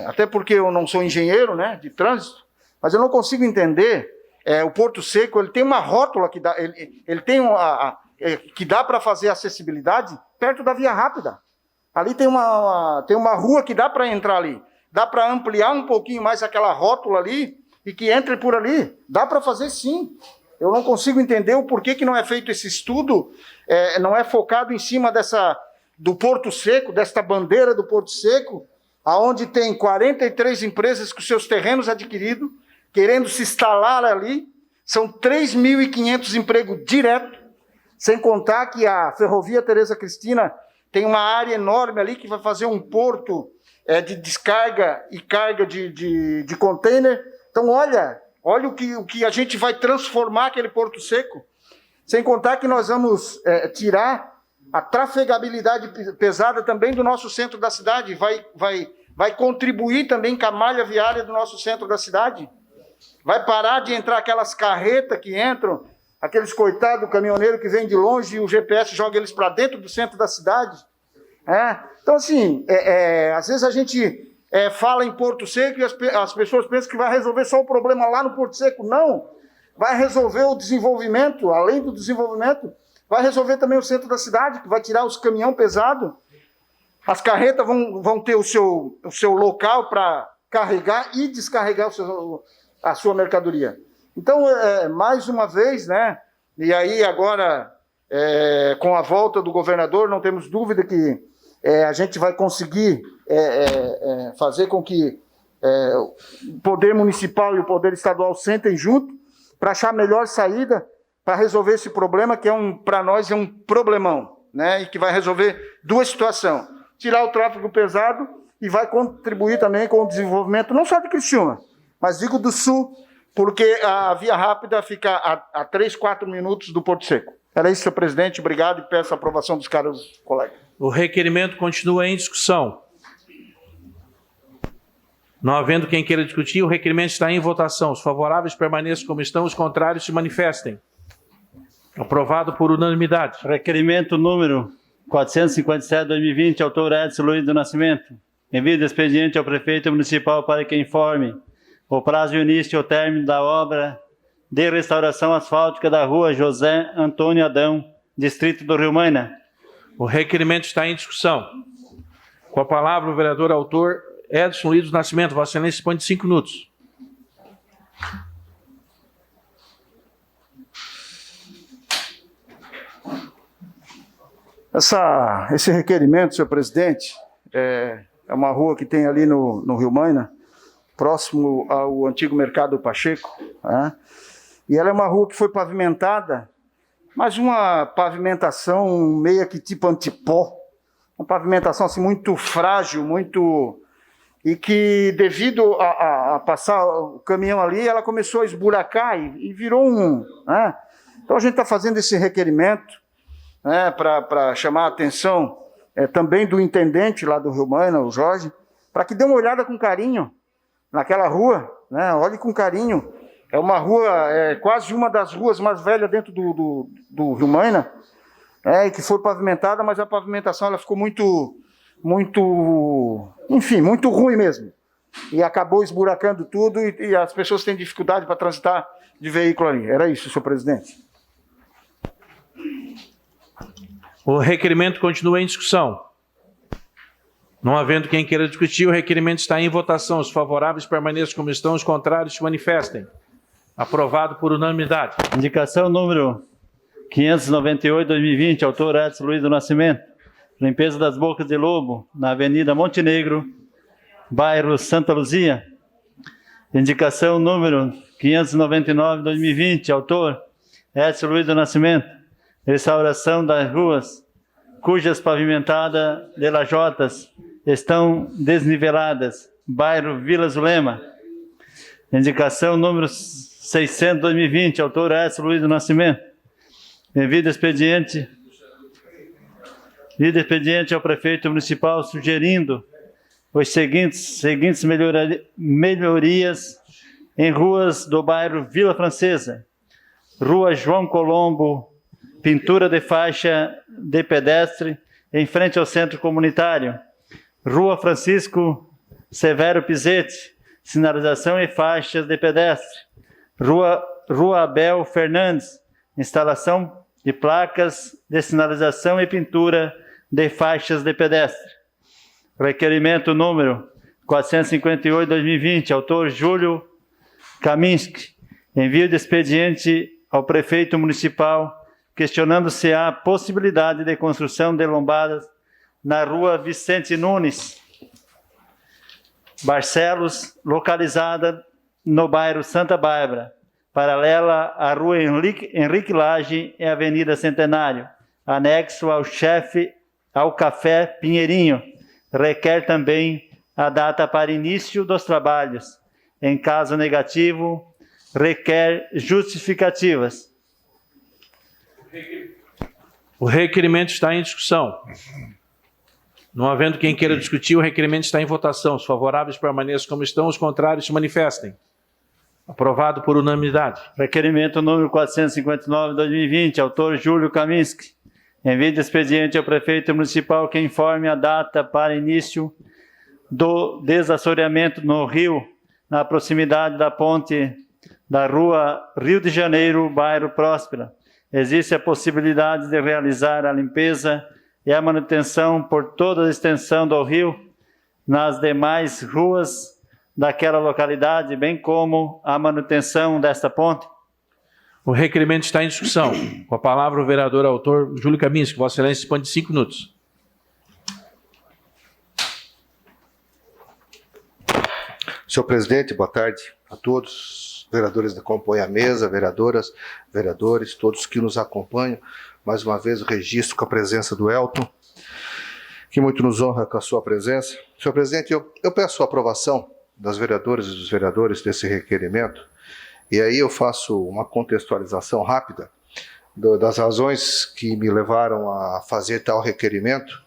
até porque eu não sou engenheiro, né, de trânsito, mas eu não consigo entender, o Porto Seco, ele tem uma rótula que dá, ele tem que dá para fazer acessibilidade perto da via rápida. Ali tem uma rua que dá para entrar ali. Dá para ampliar um pouquinho mais aquela rótula ali e que entre por ali. Dá para fazer sim. Eu não consigo entender o porquê que não é feito esse estudo, não é focado em cima do Porto Seco, desta bandeira do Porto Seco, aonde tem 43 empresas com seus terrenos adquiridos, querendo se instalar ali. São 3.500 empregos direto, sem contar que a Ferrovia Tereza Cristina tem uma área enorme ali que vai fazer um porto de descarga e carga de container. Então, olha o que a gente vai transformar aquele Porto Seco. Sem contar que nós vamos tirar a trafegabilidade pesada também do nosso centro da cidade. Vai contribuir também com a malha viária do nosso centro da cidade. Vai parar de entrar aquelas carretas que entram, aqueles coitados caminhoneiros que vêm de longe e o GPS joga eles para dentro do centro da cidade. Então, assim, às vezes a gente fala em Porto Seco e as pessoas pensam que vai resolver só o problema lá no Porto Seco. Não, vai resolver o desenvolvimento, além do desenvolvimento, vai resolver também o centro da cidade, que vai tirar os caminhões pesados. As carretas vão ter o seu local para carregar e descarregar a sua mercadoria. Então, mais uma vez, né? E aí agora, com a volta do governador, não temos dúvida que a gente vai conseguir fazer com que o poder municipal e o poder estadual sentem junto para achar a melhor saída para resolver esse problema, que para nós é um problemão, né? E que vai resolver duas situações. Tirar o tráfego pesado e vai contribuir também com o desenvolvimento, não só de Criciúma, mas digo do Sul, porque a via rápida fica a 3, 4 minutos do Porto Seco. Era isso, senhor presidente. Obrigado e peço a aprovação dos caros colegas. O requerimento continua em discussão. Não havendo quem queira discutir, o requerimento está em votação. Os favoráveis permaneçam como estão, os contrários se manifestem. Aprovado por unanimidade. Requerimento número 457/2020, autor Edson Luiz do Nascimento. Envio expediente ao prefeito municipal para que informe o prazo de início ou término da obra de restauração asfáltica da rua José Antônio Adão, distrito do Rio Maina. O requerimento está em discussão. Com a palavra o vereador autor Edson Luiz do Nascimento. Vossa Excelência dispõe de 5 minutos. Esse requerimento, senhor presidente, é uma rua que tem ali no Rio Maina, próximo ao antigo Mercado Pacheco, né? E ela é uma rua que foi pavimentada, mas uma pavimentação meio que tipo antipó, uma pavimentação assim muito frágil, e que devido a passar o caminhão ali, ela começou a esburacar e virou né? Então a gente está fazendo esse requerimento, né, para chamar a atenção também do intendente lá do Rio Maina, o Jorge, para que dê uma olhada com carinho naquela rua, né? Olhe com carinho. É uma rua, quase uma das ruas mais velhas dentro do Rio Maina, que foi pavimentada, mas a pavimentação ela ficou enfim, muito ruim mesmo. E acabou esburacando tudo e as pessoas têm dificuldade para transitar de veículo ali. Era isso, senhor presidente. O requerimento continua em discussão. Não havendo quem queira discutir, o requerimento está em votação. Os favoráveis permaneçam como estão, os contrários se manifestem. Aprovado por unanimidade. Indicação número 598/2020, autor Edson Luiz do Nascimento. Limpeza das bocas de lobo na Avenida Montenegro, bairro Santa Luzia. Indicação número 599/2020, autor Edson Luiz do Nascimento. Restauração das ruas cujas pavimentadas de lajotas estão desniveladas, bairro Vila Zulema. Indicação número 600/2020, autor Edson Luiz do Nascimento. Devido expediente ao prefeito municipal sugerindo os seguintes melhorias em ruas do bairro Vila Francesa. Rua João Colombo, pintura de faixa de pedestre em frente ao centro comunitário. Rua Francisco Severo Pizetti, sinalização e faixas de pedestre. Rua Abel Fernandes, instalação de placas de sinalização e pintura de faixas de pedestre. Requerimento número 458/2020, autor Júlio Kaminski. Envio de expediente ao prefeito municipal questionando se há possibilidade de construção de lombadas na rua Vicente Nunes Barcelos, localizada no bairro Santa Bárbara, paralela à rua Henrique Lage e Avenida Centenário, anexo ao Café Pinheirinho. Requer também a data para início dos trabalhos. Em caso negativo, requer justificativas. O requerimento está em discussão. Não havendo quem queira discutir, o requerimento está em votação. Os favoráveis permaneçam como estão, os contrários se manifestem. Aprovado por unanimidade. Requerimento número 459/2020, autor Júlio Kaminski. Envio de expediente ao prefeito municipal que informe a data para início do desassoreamento no rio, na proximidade da ponte da rua Rio de Janeiro, bairro Próspera. Existe a possibilidade de realizar a limpeza e a manutenção por toda a extensão do rio, nas demais ruas daquela localidade, bem como a manutenção desta ponte. O requerimento está em discussão. Com a palavra o vereador autor Júlio Kaminski. Vossa Excelência dispõe de 5 minutos. Senhor presidente, boa tarde a todos. Vereadores que compõem a mesa, vereadoras, vereadores, todos que nos acompanham. Mais uma vez, o registro com a presença do Elton, que muito nos honra com a sua presença. Senhor presidente, eu peço a aprovação das vereadoras e dos vereadores desse requerimento, e aí eu faço uma contextualização rápida das razões que me levaram a fazer tal requerimento.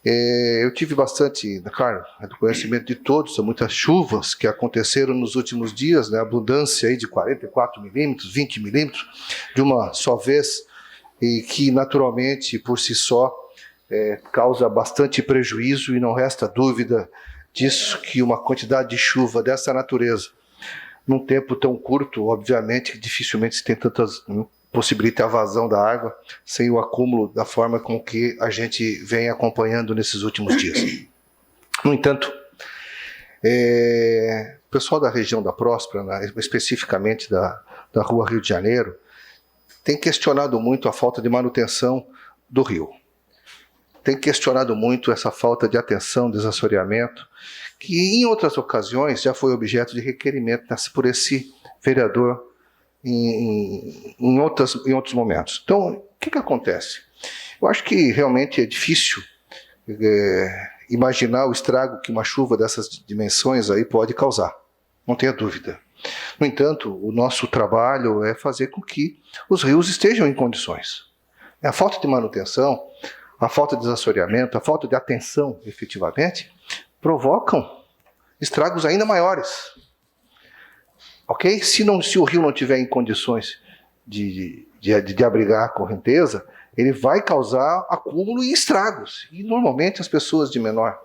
Eu tive bastante, claro, do conhecimento de todos, são muitas chuvas que aconteceram nos últimos dias, né, abundância aí de 44 milímetros, 20 milímetros, de uma só vez, e que naturalmente, por si só, causa bastante prejuízo, e não resta dúvida disso, que uma quantidade de chuva dessa natureza, num tempo tão curto, obviamente, que dificilmente se tem tantas... possibilita a vazão da água sem o acúmulo da forma com que a gente vem acompanhando nesses últimos dias. No entanto, o pessoal da região da Próspera, especificamente da rua Rio de Janeiro, tem questionado muito a falta de manutenção do rio. Tem questionado muito essa falta de atenção, desassoreamento, que em outras ocasiões já foi objeto de requerimento por esse vereador em outros momentos. Então, o que acontece? Eu acho que realmente é difícil imaginar o estrago que uma chuva dessas dimensões aí pode causar, não tenha dúvida. No entanto, o nosso trabalho é fazer com que os rios estejam em condições. A falta de manutenção, a falta de desassoreamento, a falta de atenção, efetivamente, provocam estragos ainda maiores. Ok? Se o rio não estiver em condições de abrigar a correnteza, ele vai causar acúmulo e estragos. E, normalmente, as pessoas de menor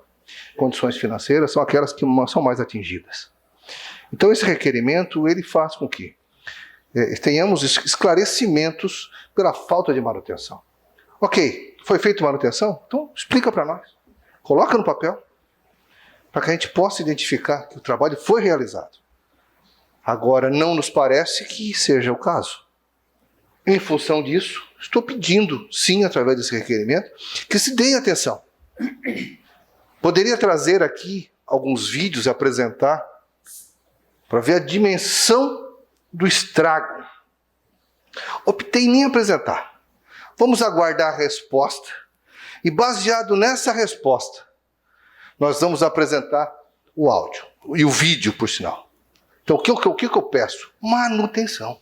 condições financeiras são aquelas que são mais atingidas. Então, esse requerimento, ele faz com que tenhamos esclarecimentos pela falta de manutenção. Ok, foi feita manutenção? Então, explica para nós. Coloca no papel, para que a gente possa identificar que o trabalho foi realizado. Agora, não nos parece que seja o caso. Em função disso, estou pedindo, sim, através desse requerimento, que se dê atenção. Poderia trazer aqui alguns vídeos e apresentar para ver a dimensão do estrago. Optei em nem apresentar. Vamos aguardar a resposta e, baseado nessa resposta, nós vamos apresentar o áudio e o vídeo, por sinal. Então, o que eu peço? Manutenção.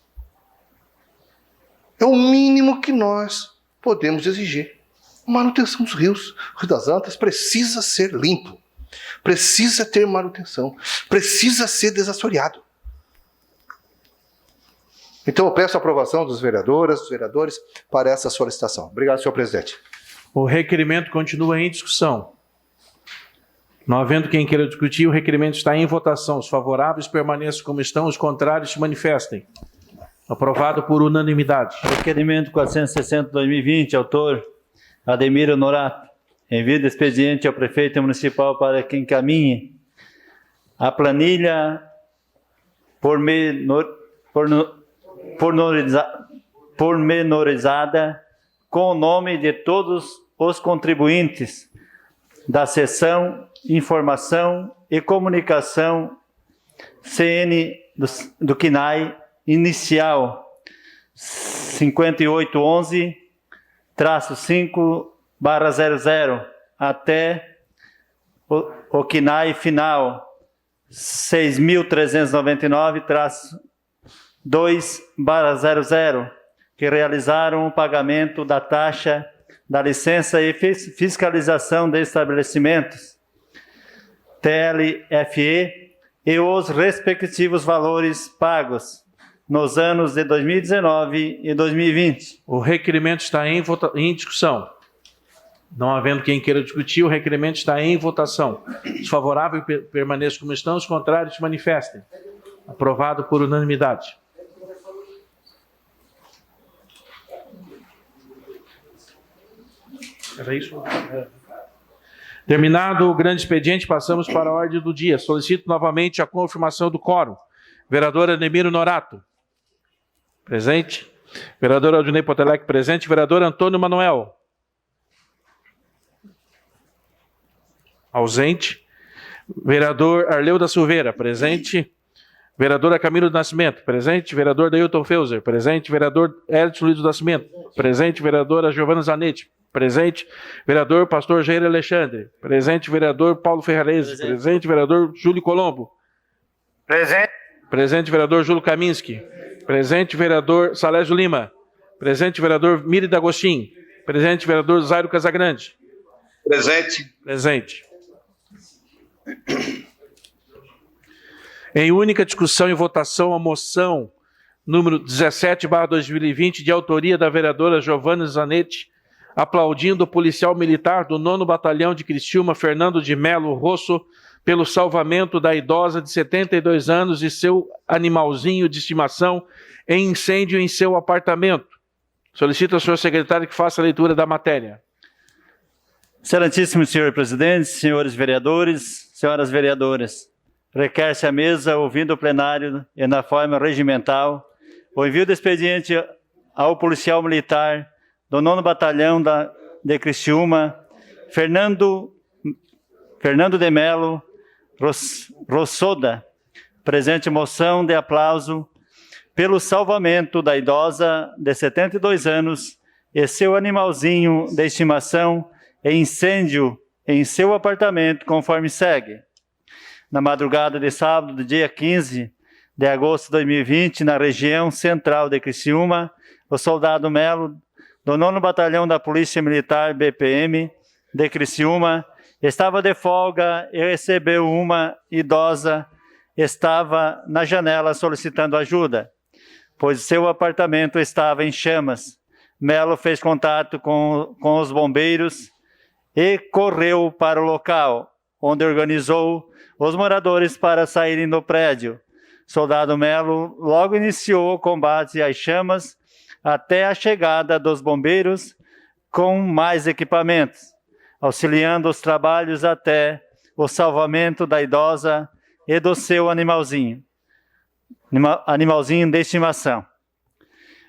É o mínimo que nós podemos exigir. Manutenção dos rios. O Rio das Antas precisa ser limpo. Precisa ter manutenção. Precisa ser desassoreado. Então, eu peço a aprovação dos vereadores para essa solicitação. Obrigado, senhor presidente. O requerimento continua em discussão. Não havendo quem queira discutir, o requerimento está em votação. Os favoráveis permaneçam como estão, os contrários se manifestem. Aprovado por unanimidade. Requerimento 460/2020, autor Ademir Honorato. Envio de expediente ao prefeito municipal para que encaminhe a planilha pormenorizada com o nome de todos os contribuintes da seção Informação e Comunicação CN do CNAE inicial 5811-5/00 até o CNAE final 6399-2/00, que realizaram o pagamento da taxa da licença e fiscalização de estabelecimentos, TLFE, e os respectivos valores pagos nos anos de 2019 e 2020. O requerimento está em discussão. Não havendo quem queira discutir, o requerimento está em votação. Os favoráveis permaneçam como estão, os contrários se manifestem. Aprovado por unanimidade. Era isso? Terminado o grande expediente, passamos para a ordem do dia. Solicito novamente a confirmação do quórum. Vereador Ademir Honorato. Presente. Vereador Aldinei Potelec, presente. Vereador Antônio Manuel. Ausente. Vereador Arleu da Silveira, presente. Vereadora Camilo do Nascimento, presente. Vereador Dailton Feuser, presente. Vereador Edson Luiz do Nascimento, presente. Vereadora Giovana Zanetti, presente. Vereador Pastor Jair Alexandre, presente. Vereador Paulo Ferrarese, presente. Vereador Júlio Colombo, presente. Presente. Vereador Júlio Kaminski, presente. Vereador Salésio Lima, presente. Vereador Miri D'Agostin, presente. Vereador Zairo Casagrande, presente. Presente. Em única discussão e votação, a moção número 17/2020, de autoria da vereadora Giovana Zanetti, aplaudindo o policial militar do 9º Batalhão de Criciúma, Fernando de Melo Rosso, pelo salvamento da idosa de 72 anos e seu animalzinho de estimação em incêndio em seu apartamento. Solicito ao senhor secretário que faça a leitura da matéria. Excelentíssimo senhor presidente, senhores vereadores, senhoras vereadoras, requer-se à mesa, ouvindo o plenário e na forma regimental, o envio do expediente ao policial militar do 9º Batalhão de Criciúma, Fernando de Melo Rossoda, presente moção de aplauso pelo salvamento da idosa de 72 anos e seu animalzinho de estimação em incêndio em seu apartamento, conforme segue. Na madrugada de sábado, do dia 15 de agosto de 2020, na região central de Criciúma, o soldado Melo, do 9º Batalhão da Polícia Militar BPM de Criciúma, estava de folga e recebeu uma idosa, estava na janela solicitando ajuda, pois seu apartamento estava em chamas. Melo fez contato com os bombeiros e correu para o local, onde organizou os moradores para saírem do prédio. Soldado Melo logo iniciou o combate às chamas até a chegada dos bombeiros com mais equipamentos, auxiliando os trabalhos até o salvamento da idosa e do seu animalzinho de estimação.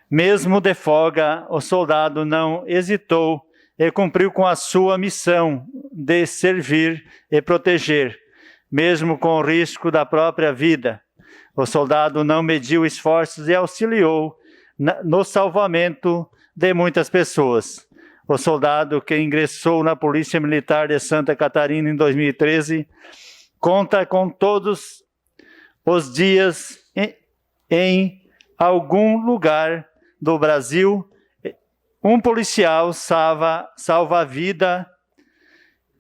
Mesmo de folga, o soldado não hesitou e cumpriu com a sua missão de servir e proteger, mesmo com o risco da própria vida. O soldado não mediu esforços e auxiliou no salvamento de muitas pessoas. O soldado, que ingressou na Polícia Militar de Santa Catarina em 2013, conta com todos os dias em algum lugar do Brasil, um policial salva a vida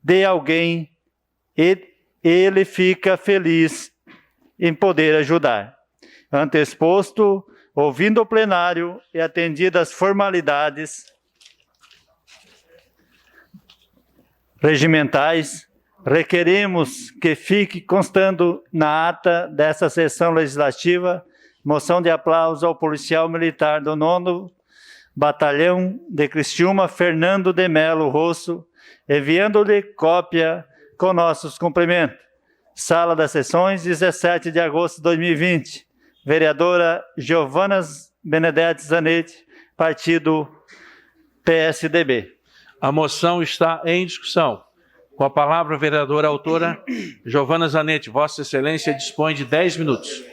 de alguém e ele fica feliz em poder ajudar. Ante exposto, ouvindo o plenário e atendidas as formalidades regimentais, requeremos que fique constando na ata dessa sessão legislativa moção de aplauso ao policial militar do 9º Batalhão de Criciúma, Fernando de Melo Rosso, enviando-lhe cópia com nossos cumprimentos. Sala das Sessões, 17 de agosto de 2020. Vereadora Giovana Benedetti Zanetti, partido PSDB. A moção está em discussão. Com a palavra, a vereadora autora Giovana Zanetti. Vossa Excelência dispõe de 10 minutos.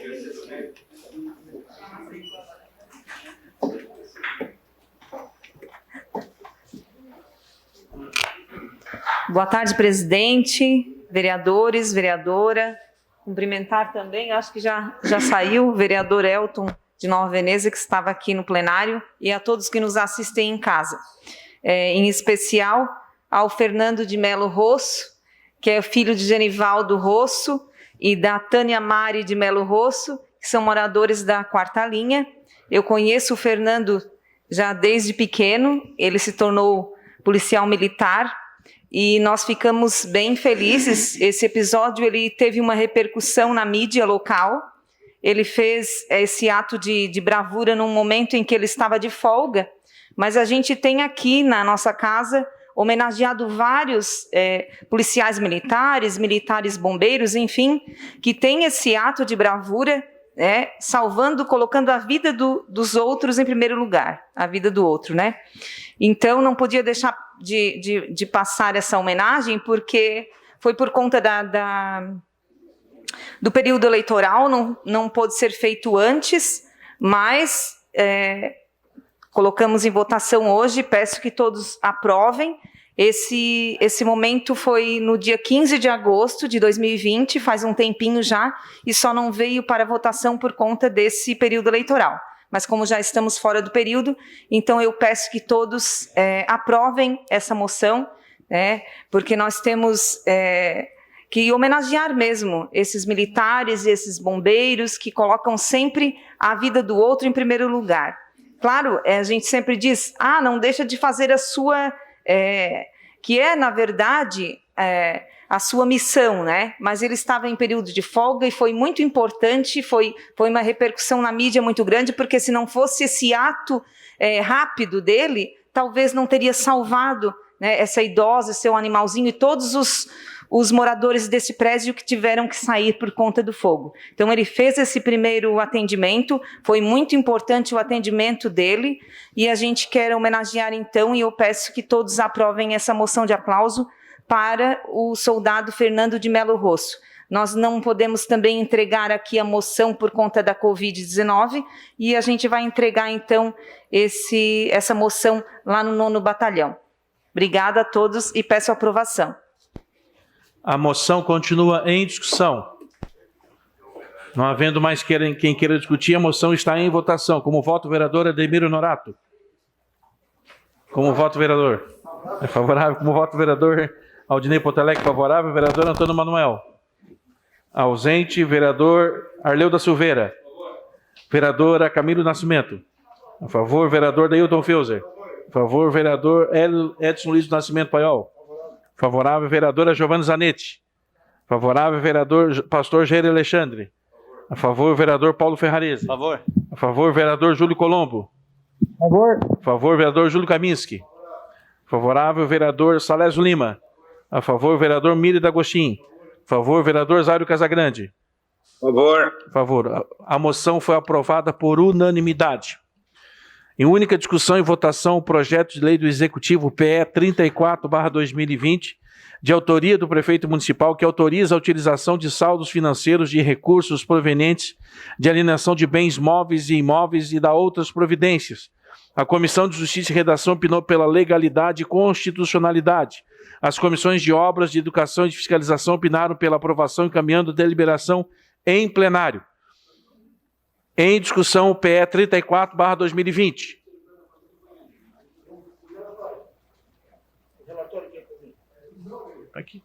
Boa tarde, presidente, vereadores, vereadora. Cumprimentar também, acho que já saiu, o vereador Elton de Nova Veneza, que estava aqui no plenário, e a todos que nos assistem em casa. Em especial ao Fernando de Melo Rosso, que é filho de Genivaldo Rosso e da Tânia Mari de Melo Rosso, que são moradores da 4ª linha. Eu conheço o Fernando já desde pequeno, ele se tornou policial militar, e nós ficamos bem felizes. Esse episódio ele teve uma repercussão na mídia local. Ele fez esse ato de bravura num momento em que ele estava de folga, mas a gente tem aqui na nossa casa homenageado vários policiais militares, militares bombeiros, enfim, que tem esse ato de bravura, salvando, colocando a vida dos outros em primeiro lugar, a vida do outro, né? Então, não podia deixar de passar essa homenagem, porque foi por conta do período eleitoral, não pôde ser feito antes, mas colocamos em votação hoje, peço que todos aprovem. Esse momento foi no dia 15 de agosto de 2020, faz um tempinho já, e só não veio para votação por conta desse período eleitoral. Mas como já estamos fora do período, então eu peço que todos aprovem essa moção, porque nós temos que homenagear mesmo esses militares e esses bombeiros que colocam sempre a vida do outro em primeiro lugar. Claro, a gente sempre diz, não deixa de fazer a sua, que é, na verdade, a sua missão, né? Mas ele estava em período de folga e foi muito importante, foi uma repercussão na mídia muito grande, porque se não fosse esse ato rápido dele, talvez não teria salvado, né, essa idosa, seu animalzinho e todos os moradores desse prédio que tiveram que sair por conta do fogo. Então ele fez esse primeiro atendimento, foi muito importante o atendimento dele, e a gente quer homenagear então, e eu peço que todos aprovem essa moção de aplauso para o soldado Fernando de Melo Rosso. Nós não podemos também entregar aqui a moção por conta da Covid-19 e a gente vai entregar, então, essa moção lá no 9º Batalhão. Obrigada a todos e peço aprovação. A moção continua em discussão. Não havendo mais quem queira discutir, a moção está em votação. Como voto, o vereador Ademir Honorato. Como voto, vereador. É favorável. Como voto, vereador Aldinei Potelec, favorável. Vereador Antônio Manuel. Ausente. Vereador Arleu da Silveira. Vereadora Camilo Nascimento. A favor, vereador Dailton Feuser. A favor, vereador Edson Luiz do Nascimento Paiol. Favorável, vereadora Giovana Zanetti. Favorável, vereador pastor Jair Alexandre. A favor, vereador Paulo Ferrarese. A favor. A favor, vereador Júlio Colombo. A favor. A favor, vereador Júlio Kaminski. Favorável, vereador Salésio Lima. A favor, vereador Miri D'Agostin. A favor, vereador Zário Casagrande. A favor. A favor. A moção foi aprovada por unanimidade. Em única discussão e votação, o projeto de lei do Executivo PE 34/2020, de autoria do prefeito municipal, que autoriza a utilização de saldos financeiros de recursos provenientes de alienação de bens móveis e imóveis e da outras providências. A Comissão de Justiça e Redação opinou pela legalidade e constitucionalidade. As comissões de Obras, de Educação e de Fiscalização opinaram pela aprovação, encaminhando a deliberação em plenário. Em discussão, o PE 34/2020. Aqui.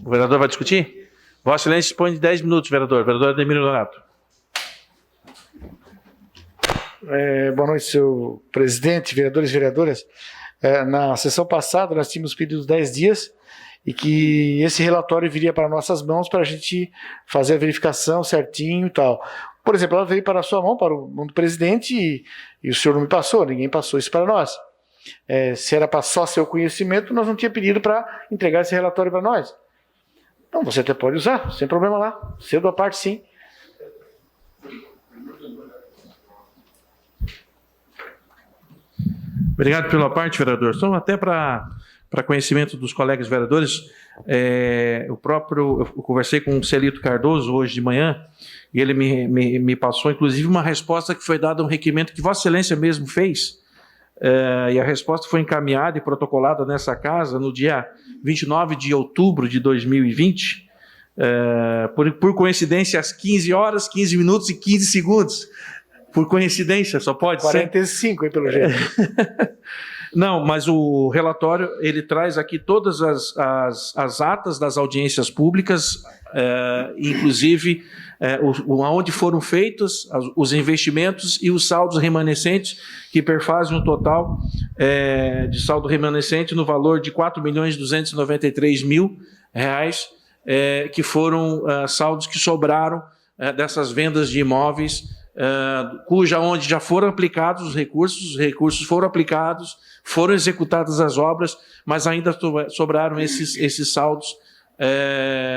O vereador vai discutir? Vossa Excelência dispõe de 10 minutos, vereador. Vereador Ademir Honorato. Boa noite, senhor presidente, vereadores e vereadoras. Na sessão passada, nós tínhamos pedido 10 dias e que esse relatório viria para nossas mãos para a gente fazer a verificação certinho e tal. Por exemplo, ela veio para a sua mão, para o mão do presidente, e o senhor não me passou, ninguém passou isso para nós. Se era para só seu conhecimento, nós não tínhamos pedido para entregar esse relatório para nós. Então, você até pode usar, sem problema lá. Cedo à parte, sim. Obrigado pela parte, vereador. Só até para conhecimento dos colegas vereadores, eu conversei com o Celito Cardoso hoje de manhã, e ele me passou, inclusive, uma resposta que foi dada a um requerimento que Vossa Excelência mesmo fez, e a resposta foi encaminhada e protocolada nessa casa no dia 29 de outubro de 2020, por coincidência, às 15 horas, 15 minutos e 15 segundos. Por coincidência, só pode 45, hein, pelo jeito. Não, mas o relatório, ele traz aqui todas as atas das audiências públicas, inclusive onde foram feitos os investimentos e os saldos remanescentes, que perfazem um total de saldo remanescente no valor de R$ 4.293.000, que foram saldos que sobraram dessas vendas de imóveis, onde já foram aplicados os recursos foram aplicados, foram executadas as obras, mas ainda sobraram esses saldos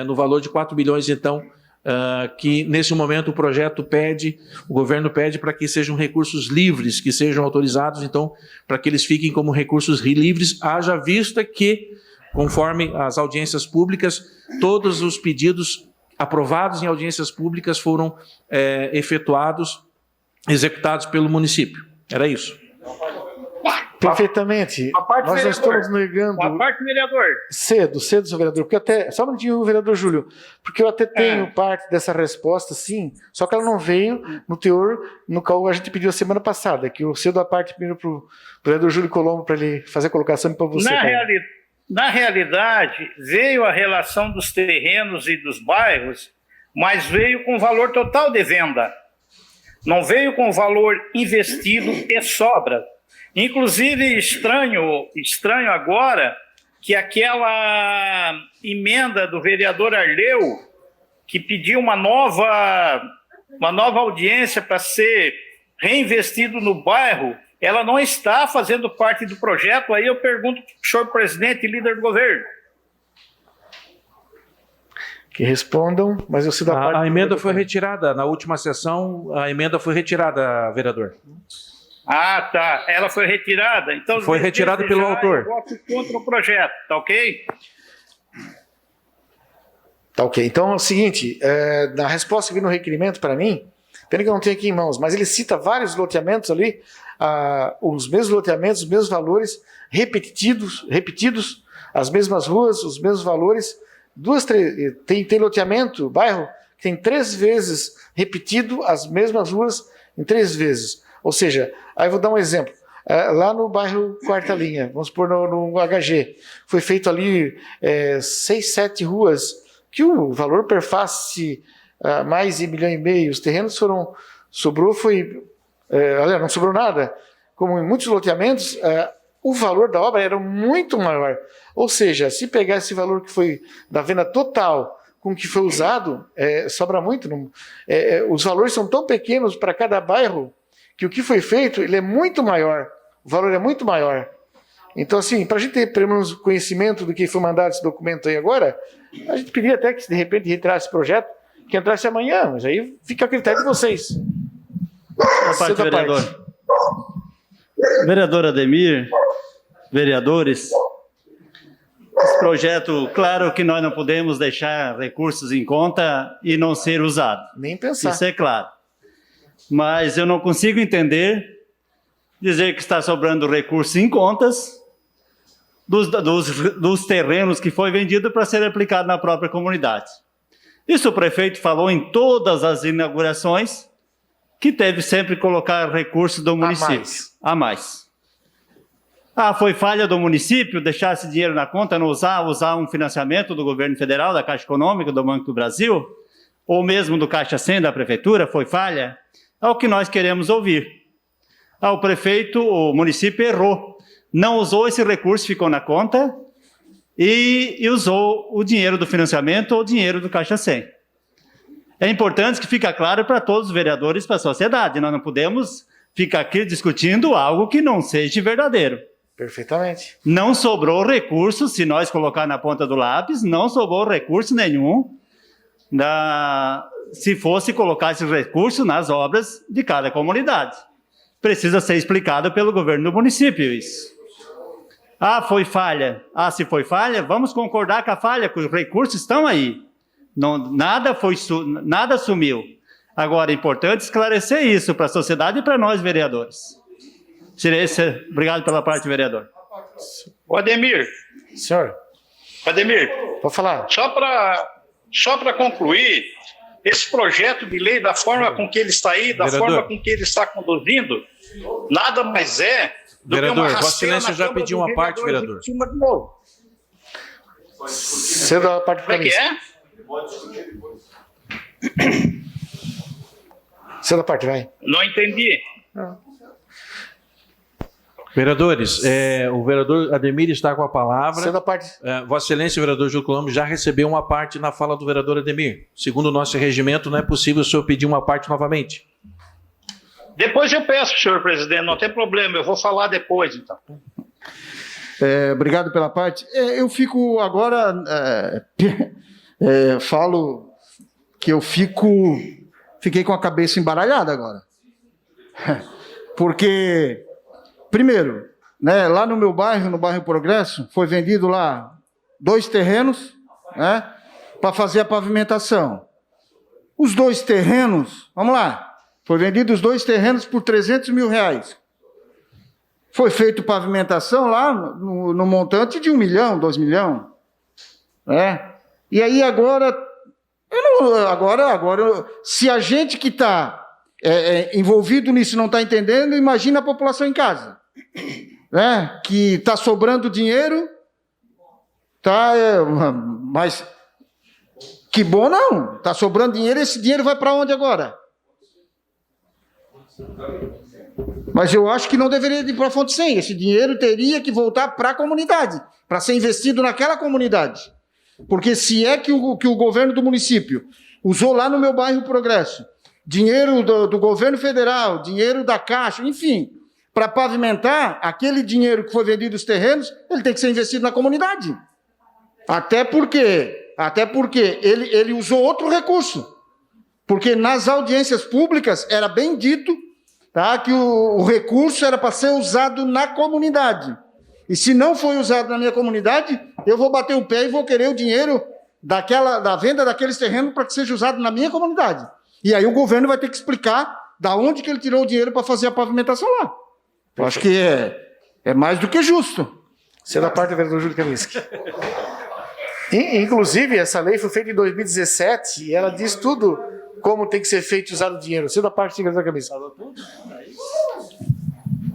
no valor de 4 bilhões, então, que nesse momento o governo pede para que sejam recursos livres, que sejam autorizados, então, para que eles fiquem como recursos livres, haja vista que, conforme as audiências públicas, todos os pedidos aprovados em audiências públicas foram executados pelo município. Era isso. Perfeitamente. Nós não estamos negando. A parte, vereador. Cedo, senhor vereador. Porque até. Só um minutinho, vereador Júlio. Porque eu até tenho parte dessa resposta, sim, só que ela não veio no teor no qual a gente pediu a semana passada, que eu cedo a parte primeiro para o vereador Júlio Colombo para ele fazer a colocação para você. Na realidade, veio a relação dos terrenos e dos bairros, mas veio com valor total de venda. Não veio com valor investido e sobra. Inclusive, estranho agora que aquela emenda do vereador Arleu, que pediu uma nova audiência para ser reinvestido no bairro, ela não está fazendo parte do projeto. Aí eu pergunto para o senhor presidente e líder do governo. Que respondam, mas eu cedo a parte. A emenda foi retirada. Na última sessão, a emenda foi retirada, vereador. Ah, tá. Ela foi retirada? Então, foi retirada pelo autor. Eu voto contra o projeto, tá ok? Tá ok. Então é o seguinte, na resposta que vi no requerimento para mim, pena que eu não tenho aqui em mãos, mas ele cita vários loteamentos ali, os mesmos loteamentos, os mesmos valores, repetidos, as mesmas ruas, os mesmos valores, tem loteamento, bairro, que tem 3 vezes repetido as mesmas ruas em 3 vezes. Ou seja, aí eu vou dar um exemplo. Lá no bairro Quarta Linha, vamos supor no HG, foi feito ali 6, 7 ruas, que o valor perface mais de 1,5 milhão. Os terrenos não sobrou nada. Como em muitos loteamentos, o valor da obra era muito maior. Ou seja, se pegar esse valor que foi da venda total com o que foi usado, sobra muito. Os valores são tão pequenos para cada bairro que o que foi feito ele é muito maior. O valor é muito maior. Então, assim, para a gente ter pelo menos conhecimento do que foi mandado esse documento aí agora, a gente queria até que, de repente, retirasse esse projeto, que entrasse amanhã, mas aí fica a critério de vocês. Vereador. Vereador Ademir, vereadores, esse projeto, claro que nós não podemos deixar recursos em conta e não ser usado. Nem pensar. Isso é claro. Mas eu não consigo entender dizer que está sobrando recursos em contas dos terrenos que foi vendido para ser aplicado na própria comunidade. Isso o prefeito falou em todas as inaugurações, que teve sempre que colocar recursos do município. A mais. Foi falha do município deixar esse dinheiro na conta, não usar um financiamento do governo federal, da Caixa Econômica, do Banco do Brasil, ou mesmo do Caixa 100 da prefeitura, foi falha? É o que nós queremos ouvir. O município errou. Não usou esse recurso, ficou na conta e usou o dinheiro do financiamento ou o dinheiro do Caixa 100. É importante que fique claro para todos os vereadores, para a sociedade. Nós não podemos ficar aqui discutindo algo que não seja verdadeiro. Perfeitamente. Não sobrou recurso, se nós colocar na ponta do lápis, não sobrou recurso nenhum se fosse colocar esse recurso nas obras de cada comunidade. Precisa ser explicado pelo governo do município isso. Foi falha. Se foi falha, vamos concordar com a falha, que os recursos estão aí. Nada sumiu. Agora, é importante esclarecer isso para a sociedade e para nós, vereadores. Obrigado pela parte, vereador. O Ademir. Senhor. Ademir. Pode falar. Só para concluir, esse projeto de lei, da forma com que ele está aí, da forma com que ele está conduzindo, nada mais é do que uma Vossa Excelência já pediu uma parte, vereador. Cedo a parte Como é que é? Cedo a parte, vai. Não entendi. Vereadores, o vereador Ademir está com a palavra. Cedo a parte. Vossa Excelência, o vereador Júlio Colombo já recebeu uma parte na fala do vereador Ademir. Segundo o nosso regimento, não é possível o senhor pedir uma parte novamente. Depois eu peço, senhor presidente, não tem problema, eu vou falar depois, então. Obrigado pela parte. Eu fico agora, falo que eu fiquei com a cabeça embaralhada agora. Porque, primeiro, né, lá no meu bairro, no bairro Progresso, foi vendido lá 2 terrenos, né, para fazer a pavimentação. Os 2 terrenos, vamos lá, foi vendido os 2 terrenos por R$300 mil. Foi feito pavimentação lá no montante de 1 milhão, 2 milhões. Né? E aí agora, se a gente que está envolvido nisso não está entendendo, imagina a população em casa. Né? Que está sobrando dinheiro, mas que bom não, está sobrando dinheiro, esse dinheiro vai para onde agora? Mas eu acho que não deveria ir para a fonte 100. Esse dinheiro teria que voltar para a comunidade, para ser investido naquela comunidade. Porque se é que o governo do município usou lá no meu bairro Progresso, dinheiro do governo federal, dinheiro da Caixa, enfim, para pavimentar, aquele dinheiro que foi vendido os terrenos, ele tem que ser investido na comunidade. Até porque ele usou outro recurso. Porque nas audiências públicas era bem dito, tá, que o recurso era para ser usado na comunidade. E se não foi usado na minha comunidade, eu vou bater o pé e vou querer o dinheiro da venda daqueles terrenos para que seja usado na minha comunidade. E aí o governo vai ter que explicar da onde que ele tirou o dinheiro para fazer a pavimentação lá. Eu acho que é mais do que justo. Você é da parte do vereador Júlio Kaminski. Inclusive, essa lei foi feita em 2017 e ela diz tudo como tem que ser feito e usado o dinheiro. Você é da parte do vereador Kaminski.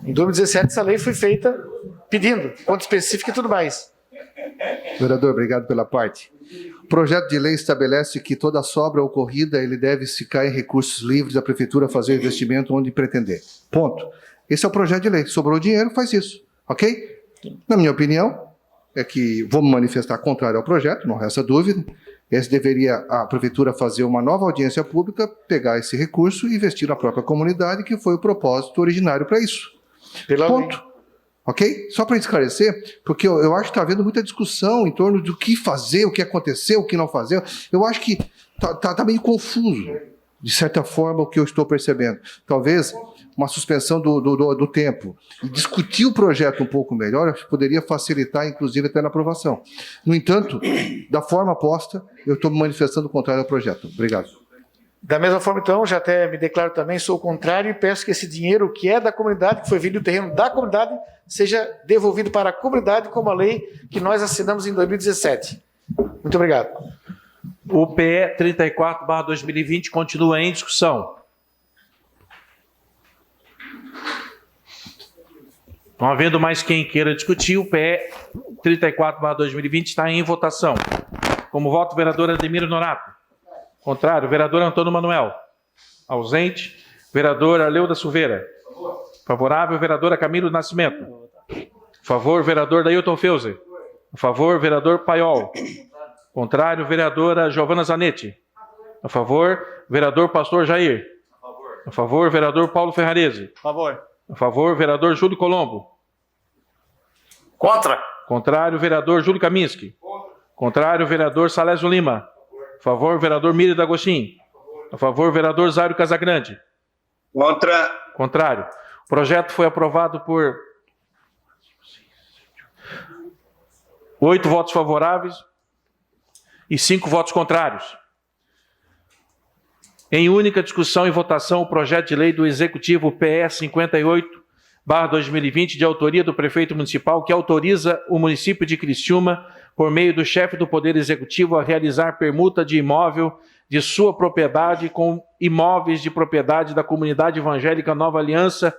Em 2017, essa lei foi feita pedindo conta específica e tudo mais. Vereador, obrigado pela parte. O projeto de lei estabelece que toda sobra ocorrida ele deve ficar em recursos livres da prefeitura fazer o investimento onde pretender. Ponto. Esse é o projeto de lei. Sobrou dinheiro, faz isso. Ok? Na minha opinião, é que vou me manifestar contrário ao projeto, não resta dúvida. Esse deveria a prefeitura fazer uma nova audiência pública, pegar esse recurso e investir na própria comunidade, que foi o propósito originário para isso. Ponto. Ok? Só para esclarecer, porque eu acho que está havendo muita discussão em torno do que fazer, o que aconteceu, o que não fazer. Eu acho que está meio confuso, de certa forma, o que eu estou percebendo. Talvez uma suspensão do tempo e discutir o projeto um pouco melhor, acho que poderia facilitar, inclusive, até na aprovação. No entanto, da forma posta, eu estou me manifestando contrário ao projeto. Obrigado. Da mesma forma, então, já até me declaro também, sou o contrário e peço que esse dinheiro que é da comunidade, que foi vindo do terreno da comunidade, seja devolvido para a comunidade como a lei que nós assinamos em 2017. Muito obrigado. O PE 34/2020 continua em discussão. Não havendo mais quem queira discutir, o PE 34/2020 está em votação. Como voto, vereador Ademir Nonato. Contrário, vereador Antônio Manuel. Ausente, vereador Arleu da Silveira. Favorável, vereadora Camilo Nascimento. Favor, vereador Dailton Feuser. A favor, vereador Paiol. Contrário, vereadora Giovana Zanetti. A favor, vereador Pastor Jair. A favor, vereador Paulo Ferrarese. A favor. A favor, vereador Júlio Colombo. Contra. Contrário, vereador Júlio Kaminski. Contrário, vereador Salésio Lima. A favor, vereador Miri D'Agostin. A favor, vereador Zário Casagrande. Contra. Contrário. O projeto foi aprovado por 8 votos favoráveis e 5 votos contrários. Em única discussão e votação, o projeto de lei do Executivo PE 58/2020, de autoria do prefeito municipal, que autoriza o município de Criciúma, por meio do chefe do Poder Executivo, a realizar permuta de imóvel de sua propriedade com imóveis de propriedade da Comunidade Evangélica Nova Aliança.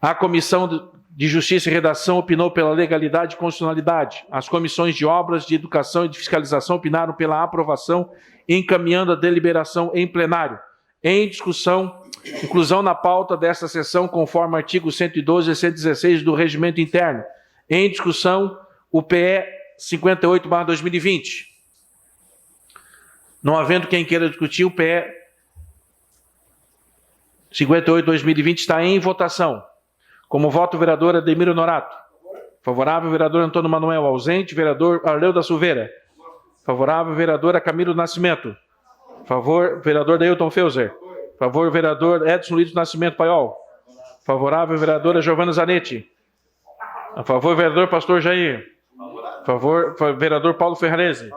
A Comissão de Justiça e Redação opinou pela legalidade e constitucionalidade. As comissões de Obras, de Educação e de Fiscalização opinaram pela aprovação, encaminhando a deliberação em plenário. Em discussão, inclusão na pauta desta sessão, conforme artigo 112 e 116 do Regimento Interno. Em discussão, o PE 58/2020. Não havendo quem queira discutir, o PE 58/2020 está em votação. Como voto, vereador Ademir Nonato. Favorável, vereador Antônio Manuel. Ausente, vereador Arleu da Silveira. Favorável, vereadora Camilo Nascimento. Favor, vereador Dailton Feuser. Favor, vereador Edson Luiz Nascimento Paiol. Favorável, vereadora Giovana Zanetti. A favor, vereador Pastor Jair. Favor, vereador Paulo Ferrarese.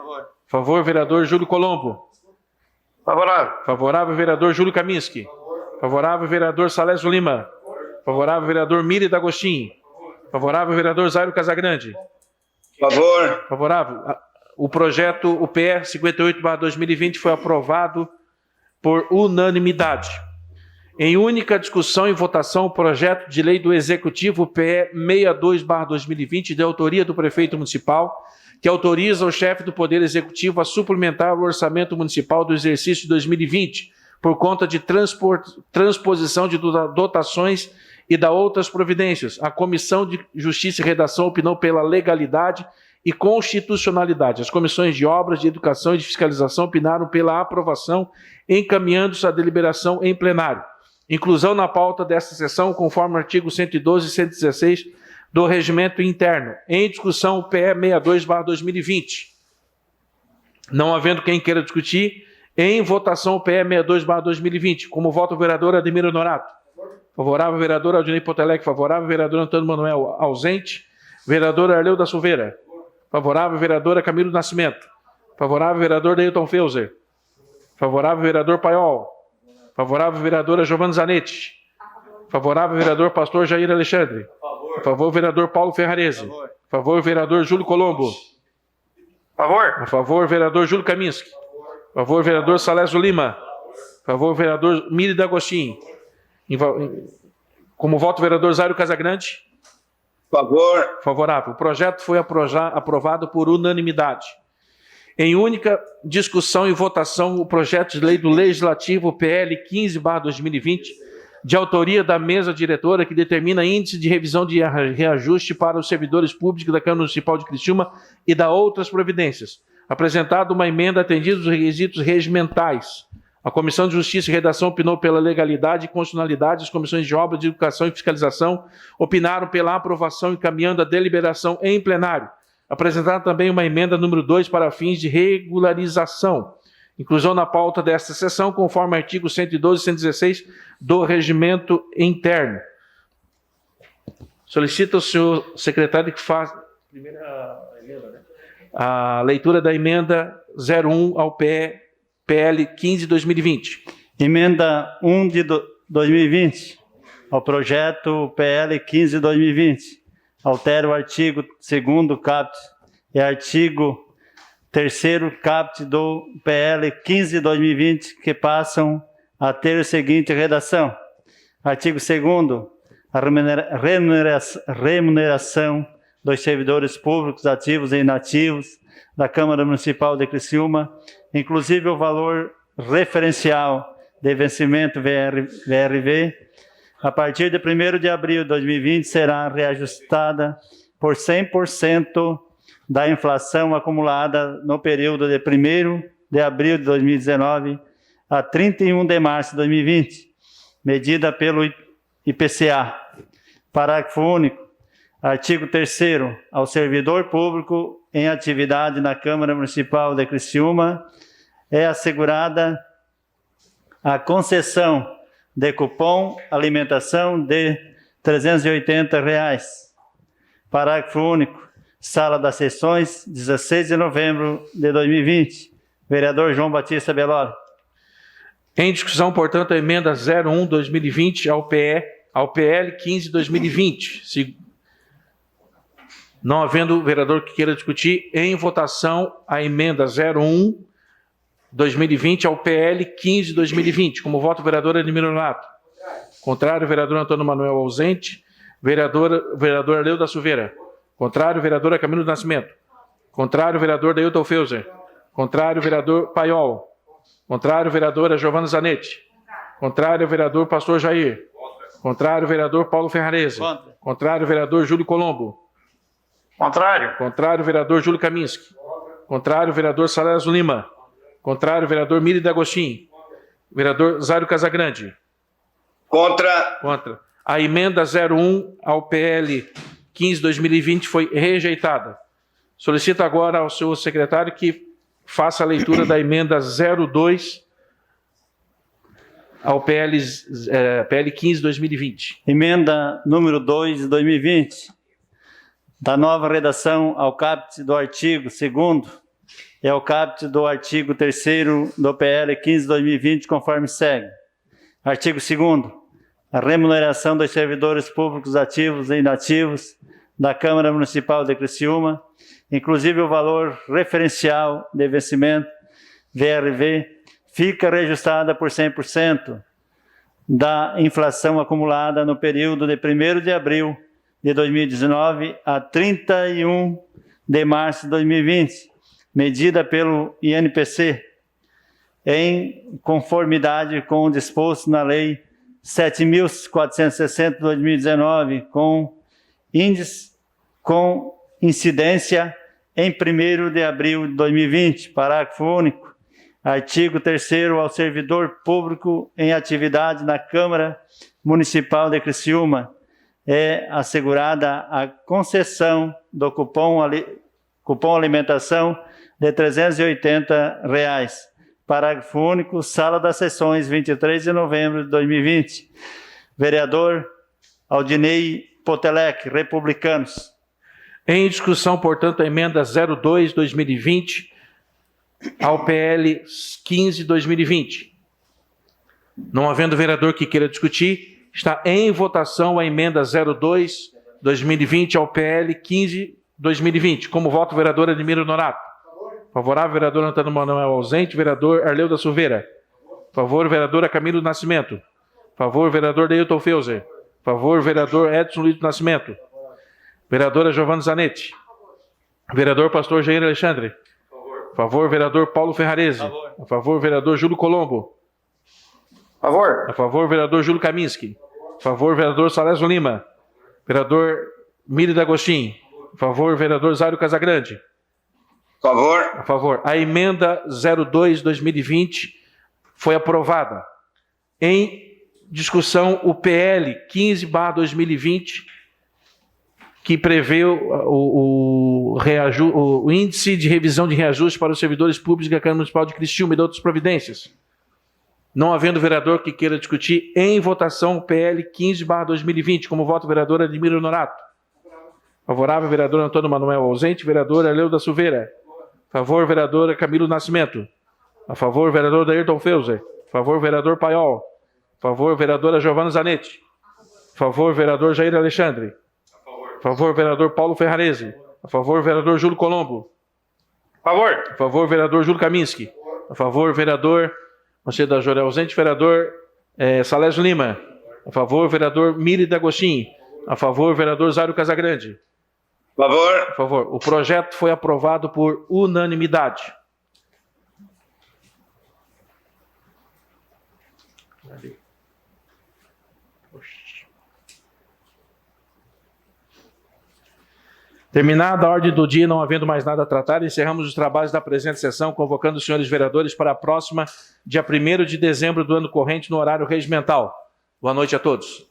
Favor, vereador Júlio Colombo. Favorável. Favorável, vereador Júlio Kaminski. Favorável, vereador Salésio Lima. Favorável, vereador Miri D'Agostin. Favorável, vereador Zário Casagrande. Favor. Favorável. O projeto, o PE 58/2020, foi aprovado por unanimidade. Em única discussão e votação, o projeto de lei do Executivo PE 62/2020, de autoria do prefeito municipal, que autoriza o chefe do Poder Executivo a suplementar o orçamento municipal do exercício 2020, por conta de transposição de dotações e da outras providências. A Comissão de Justiça e Redação opinou pela legalidade e constitucionalidade. As comissões de Obras, de Educação e de Fiscalização opinaram pela aprovação, encaminhando-se à deliberação em plenário. Inclusão na pauta desta sessão, conforme o artigo 112 e 116 do Regimento Interno. Em discussão, o PE 62/2020. Não havendo quem queira discutir, em votação, o PE 62/2020. Como voto, o vereador Ademir Nonato. Favorável, vereador Aldinei Potelec. Favorável, vereador Antônio Manuel. Ausente, vereador Arleu da Silveira. Favorável, vereadora Camilo Nascimento. Favorável, vereador Deilton Feuser. Favorável, vereador Paiol. Favorável, vereadora Giovana Zanetti. Favorável, vereador pastor Jair Alexandre. A favor, vereador Paulo Ferrarese. A favor, vereador Júlio Colombo. Favor. A favor, vereador Júlio Kaminski. A favor, vereador Salésio Lima. A favor, vereador Miri D'Agostin. Como voto, vereador Zário Casagrande. Favor. Favorável. O projeto foi aprovado por unanimidade. Em única discussão e votação, o projeto de lei do Legislativo PL 15/2020, de autoria da mesa diretora, que determina índice de revisão de reajuste para os servidores públicos da Câmara Municipal de Criciúma e da outras providências. Apresentado uma emenda atendida os requisitos regimentais. A Comissão de Justiça e Redação opinou pela legalidade e constitucionalidade. As comissões de obras, de educação e fiscalização opinaram pela aprovação, encaminhando a deliberação em plenário. Apresentaram também uma emenda número 2 para fins de regularização. Inclusão na pauta desta sessão, conforme artigo 112 e 116 do Regimento Interno. Solicita o senhor secretário que faça a leitura da emenda 01 ao PL 15/2020. Emenda 1 de 2020, ao projeto PL 15/2020. Altera o artigo 2º caput e artigo 3º caput do PL 15/2020, que passam a ter a seguinte redação. Artigo 2º, a remuneração dos servidores públicos ativos e inativos da Câmara Municipal de Criciúma, inclusive o valor referencial de vencimento VRV, a partir de 1º de abril de 2020, será reajustada por 100% da inflação acumulada no período de 1º de abril de 2019 a 31 de março de 2020, medida pelo IPCA. Parágrafo único. Artigo 3º. Ao servidor público em atividade na Câmara Municipal de Criciúma é assegurada a concessão de cupom alimentação de R$ 380. Parágrafo único. Sala das Sessões, 16 de novembro de 2020. Vereador João Batista Belloli. Em discussão, portanto, a emenda 01/2020 ao PL 15/2020. Não havendo vereador que queira discutir, em votação a emenda 01/2020 ao PL 15/2020. Como voto, vereador Ademir Nonato. Contrário, vereador Antônio Manuel ausente. Vereador Arleu da Silveira. Contrário, vereadora Camilo do Nascimento. Contrário, vereador Deilton Feuser. Contrário, vereador Paiol. Contrário, vereadora Giovana Zanetti. Contrário, vereador pastor Jair. Contrário, vereador Paulo Ferrarese. Contrário, vereador Júlio Colombo. Contrário. Contrário, vereador Júlio Kaminski. Contrário, vereador Salésio Lima. Contrário, vereador Miri D'Agostin. Vereador Zário Casagrande. Contra. Contra. A emenda 01 ao PL 15/2020 foi rejeitada. Solicito agora ao senhor secretário que faça a leitura da emenda 02 ao PL 15/2020. Emenda número 2 de 2020. Da nova redação ao caput do artigo 2º e ao caput do artigo 3º do PL 15/2020, conforme segue. Artigo 2º. A remuneração dos servidores públicos ativos e inativos da Câmara Municipal de Criciúma, inclusive o valor referencial de vencimento, VRV, fica reajustada por 100% da inflação acumulada no período de 1º de abril de 2019 a 31 de março de 2020, medida pelo INPC, em conformidade com o disposto na Lei 7.460 de 2019, com incidência em 1º de abril de 2020. Parágrafo único. Artigo 3º. Ao servidor público em atividade na Câmara Municipal de Criciúma é assegurada a concessão do cupom alimentação de R$ 380. Parágrafo único. Sala das Sessões, 23 de novembro de 2020. Vereador Aldinei Potelec, Republicanos. Em discussão, portanto, a emenda 02/2020 ao PL 15/2020. Não havendo vereador que queira discutir, está em votação a emenda 02/2020 ao PL 15/2020. Como voto, o vereador Ademir Honorato. Favorável, vereador Antônio Manuel ausente, vereador Arleu da Silveira. Favor, vereadora Camilo Nascimento. Favor, vereador Deilton Feuser. Favor, vereador Edson Luiz do Nascimento. Vereadora Giovana Zanetti. Vereador Pastor Jair Alexandre. Favor, vereador Paulo Ferrarese. A favor, vereador Júlio Colombo. Favor. A favor, vereador Júlio Kaminski. A favor, vereador Salésio Lima. Vereador Miri D'Agostin. A favor, vereador Zário Casagrande. Favor. A favor. A emenda 02/2020 foi aprovada. Em discussão, o PL 15/2020, que prevê o índice de revisão de reajuste para os servidores públicos da Câmara Municipal de Criciúma e de outras providências. Não havendo vereador que queira discutir, em votação o PL 15/2020. Como voto, vereador Ademir Honorato. Favorável, vereador Antônio Manuel ausente, vereador Arleu da Silveira. Favor, vereadora Camilo Nascimento. A favor, vereador Dairton Feuser. Favor, vereador Paiol. Favor, vereadora Giovana Zanetti. Favor, vereador Jair Alexandre. Favor, vereador Paulo Ferrarese. A favor, vereador Júlio Colombo. Favor. A favor, vereador Júlio Kaminski. A favor, vereador Conselho da Joré ausente, vereador Salésio Lima. A favor, vereador Miri D'Agostin. A favor, vereador Zário Casagrande. Favor. A favor. O projeto foi aprovado por unanimidade. Terminada a ordem do dia, não havendo mais nada a tratar, encerramos os trabalhos da presente sessão, convocando os senhores vereadores para a próxima, dia 1º de dezembro do ano corrente, no horário regimental. Boa noite a todos.